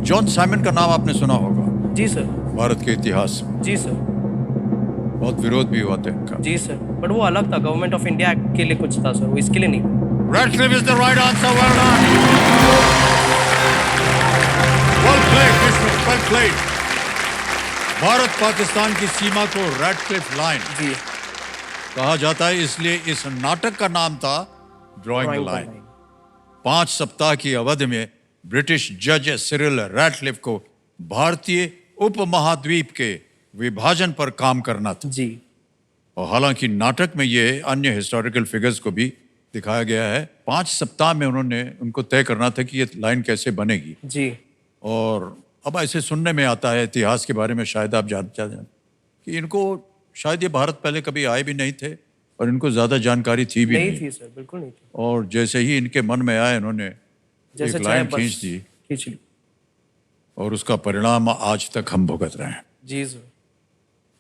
[SPEAKER 1] जॉन साइमन का नाम आपने सुना होगा
[SPEAKER 3] जी सर।
[SPEAKER 1] भारत के इतिहास में।
[SPEAKER 3] जी सर।
[SPEAKER 1] बहुत विरोध भी हुआ था इनका।
[SPEAKER 3] जी सर, बट वो अलग था, गवर्नमेंट ऑफ इंडिया एक्ट के लिए कुछ था सर, वो इसके लिए नहीं।
[SPEAKER 1] Radcliffe is the right answer. Well done. Well played, Vishnu. Well played. Bharat Pakistan की सीमा को रैडक्लिफ लाइन
[SPEAKER 3] जी
[SPEAKER 1] कहा जाता है, इसलिए इस नाटक का नाम था ड्रॉइंग द लाइन। 5 सप्ताह की अवधि में ब्रिटिश जज सिरिल रैडक्लिफ को भारतीय उपमहाद्वीप के विभाजन पर काम करना था।
[SPEAKER 3] जी।
[SPEAKER 1] और हालांकि नाटक में ये अन्य हिस्टोरिकल फिगर्स को भी दिखाया गया है। 5 सप्ताह में उन्होंने उनको तय करना था कि ये लाइन कैसे बनेगी।
[SPEAKER 3] जी।
[SPEAKER 1] और अब ऐसे सुनने में आता है इतिहास के बारे में, शायद आप जानते हैं कि इनको शायद ये भारत पहले कभी आए भी नहीं थे और इनको ज़्यादा जानकारी थी भी
[SPEAKER 3] नहीं थी सर, बिल्कुल नहीं थी।
[SPEAKER 1] और जैसे ही इनके मन में आया, इन्होंने
[SPEAKER 3] जैसे
[SPEAKER 1] एक लाइन
[SPEAKER 3] चाहे
[SPEAKER 1] खींच
[SPEAKER 3] बस
[SPEAKER 1] दी
[SPEAKER 3] खींच ली।
[SPEAKER 1] और उसका परिणाम आज तक हम भुगत रहे हैं।
[SPEAKER 3] जी सर।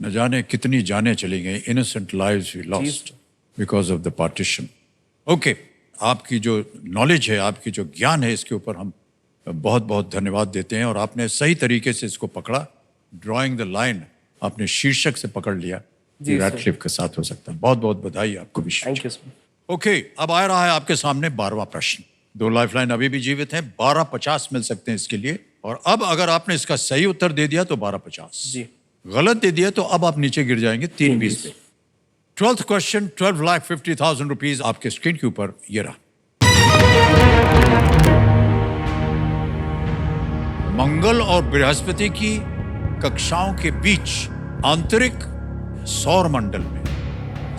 [SPEAKER 1] न जाने कितनी जानें चली गई, innocent lives we lost
[SPEAKER 3] sir.
[SPEAKER 1] Because of the partition. Okay, आपकी जो नॉलेज है, आपकी जो ज्ञान है, इसके ऊपर हम बहुत बहुत धन्यवाद देते हैं। और आपने सही तरीके से इसको पकड़ा। ड्राइंग द लाइन आपने शीर्षक से पकड़ लिया,
[SPEAKER 3] जी सर।
[SPEAKER 1] रैडक्लिफ के साथ हो सकता है। बहुत बहुत बधाई आपको भी।
[SPEAKER 3] Thank you sir.
[SPEAKER 1] ओके, अब आ रहा है आपके सामने 12वां प्रश्न। 2 लाइफलाइन अभी भी जीवित हैं, 1250 मिल सकते हैं इसके लिए। और अब अगर आपने इसका सही उत्तर दे दिया तो 1250,
[SPEAKER 3] जी।
[SPEAKER 1] गलत दे दिया तो अब आप नीचे गिर जाएंगे 320 पे। 12th क्वेश्चन 12,50,000 रुपीज आपके स्क्रीन के ऊपर ये रहा। मंगल और बृहस्पति की कक्षाओं के बीच आंतरिक सौर मंडल में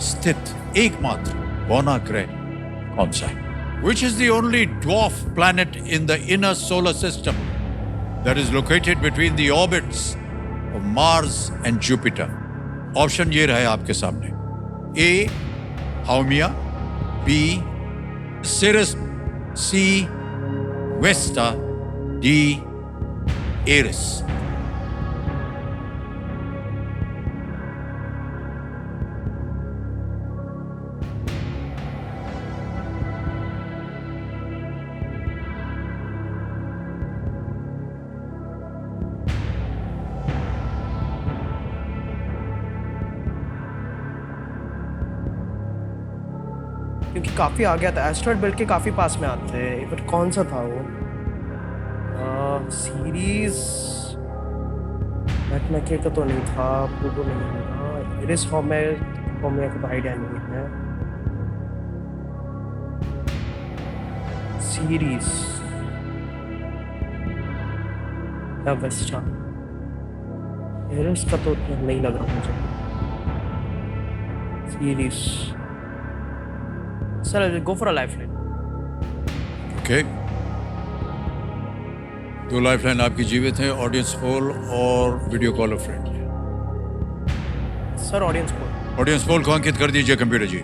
[SPEAKER 1] स्थित एकमात्र बौना ग्रह कौन सा है? Which is the only dwarf planet in the inner solar system that is located between the orbits of Mars and Jupiter? Option ये रहे आपके सामने। A. Haumea, B. Sirius, C. Vesta, D. Eris.
[SPEAKER 3] काफी आ गया था, एस्ट्रॉइड बेल्ट के काफी पास में आते हैं, बट कौन सा था वो? सीरीज मैकमैके का तो नहीं था, प्लूटो नहीं था, इरिस होमिया का तो आइडिया नहीं है। सीरीज या वेस्टा, इरिस का तो उतना नहीं लग रहा मुझे। Series sir, go for a lifeline.
[SPEAKER 1] Okay, 2 lifeline आपकी जीवित हैं, ऑडियंस पोल और video caller friend.
[SPEAKER 3] Sir audience poll.
[SPEAKER 1] Audience poll को अंकित कर दीजिए कंप्यूटर जी।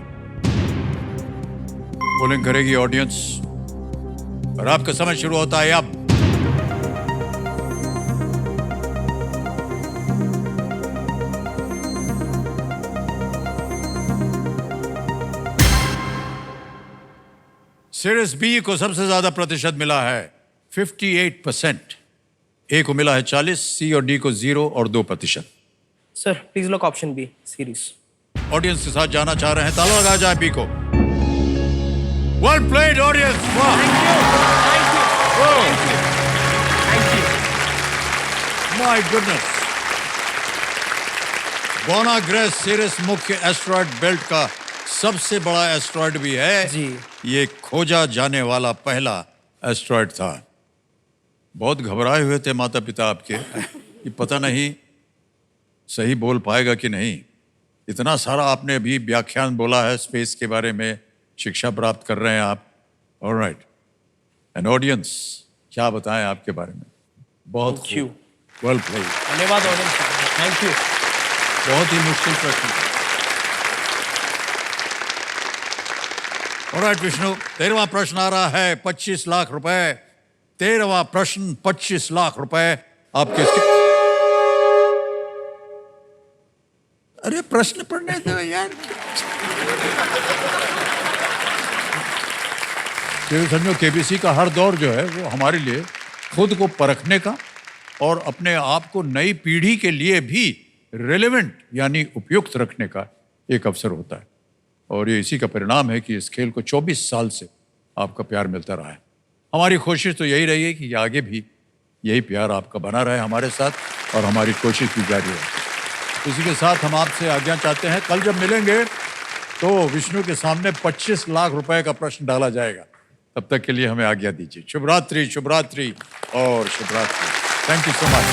[SPEAKER 1] पोलिंग करेगी ऑडियंस और आपका समय शुरू होता है अब। सीरीज बी को सबसे ज्यादा प्रतिशत मिला है 58%, ए को मिला है 40, सी और डी को 0 और 2%।
[SPEAKER 3] Sir please lock option B, series.
[SPEAKER 1] Audience के साथ जाना चाह रहे हैं, ताला लगा जाए बी को। Well played audience, my goodness. बोना ग्रेस सीरीज मुख्य एस्ट्रॉयड बेल्ट का सबसे बड़ा एस्ट्रॉयड भी है
[SPEAKER 3] जी।
[SPEAKER 1] ये खोजा जाने वाला पहला एस्ट्रॉयड था। बहुत घबराए हुए थे माता पिता आपके कि पता नहीं सही बोल पाएगा कि नहीं। इतना सारा आपने अभी व्याख्यान बोला है स्पेस के बारे में, शिक्षा प्राप्त कर रहे हैं आप। ऑलराइट, एंड ऑडियंस क्या बताएं आपके बारे में। बहुत
[SPEAKER 3] Thank you.
[SPEAKER 1] Well played.
[SPEAKER 3] धन्यवाद ऑडियंस, थैंक यू।
[SPEAKER 1] बहुत ही मुश्किल प्रश्न। ऑलराइट विष्णु, 13वां प्रश्न आ रहा है 25 लाख रुपए। 13वां प्रश्न 25 लाख रुपए आपके। अरे प्रश्न पढ़ने दो यार। समझो केबीसी का हर दौर जो है वो हमारे लिए खुद को परखने का और अपने आप को नई पीढ़ी के लिए भी रिलेवेंट यानी उपयुक्त रखने का एक अवसर होता है। और ये इसी का परिणाम है कि इस खेल को 24 साल से आपका प्यार मिलता रहा है। हमारी कोशिश तो यही रही है कि आगे भी यही प्यार आपका बना रहे हमारे साथ और हमारी कोशिश भी जारी रहे। इसी के साथ हम आपसे आज्ञा चाहते हैं। कल जब मिलेंगे तो विष्णु के सामने 25 लाख रुपए का प्रश्न डाला जाएगा। तब तक के लिए हमें आज्ञा दीजिए। शुभ रात्रि, शुभ रात्रि और शुभ रात्रि। Thank you so much.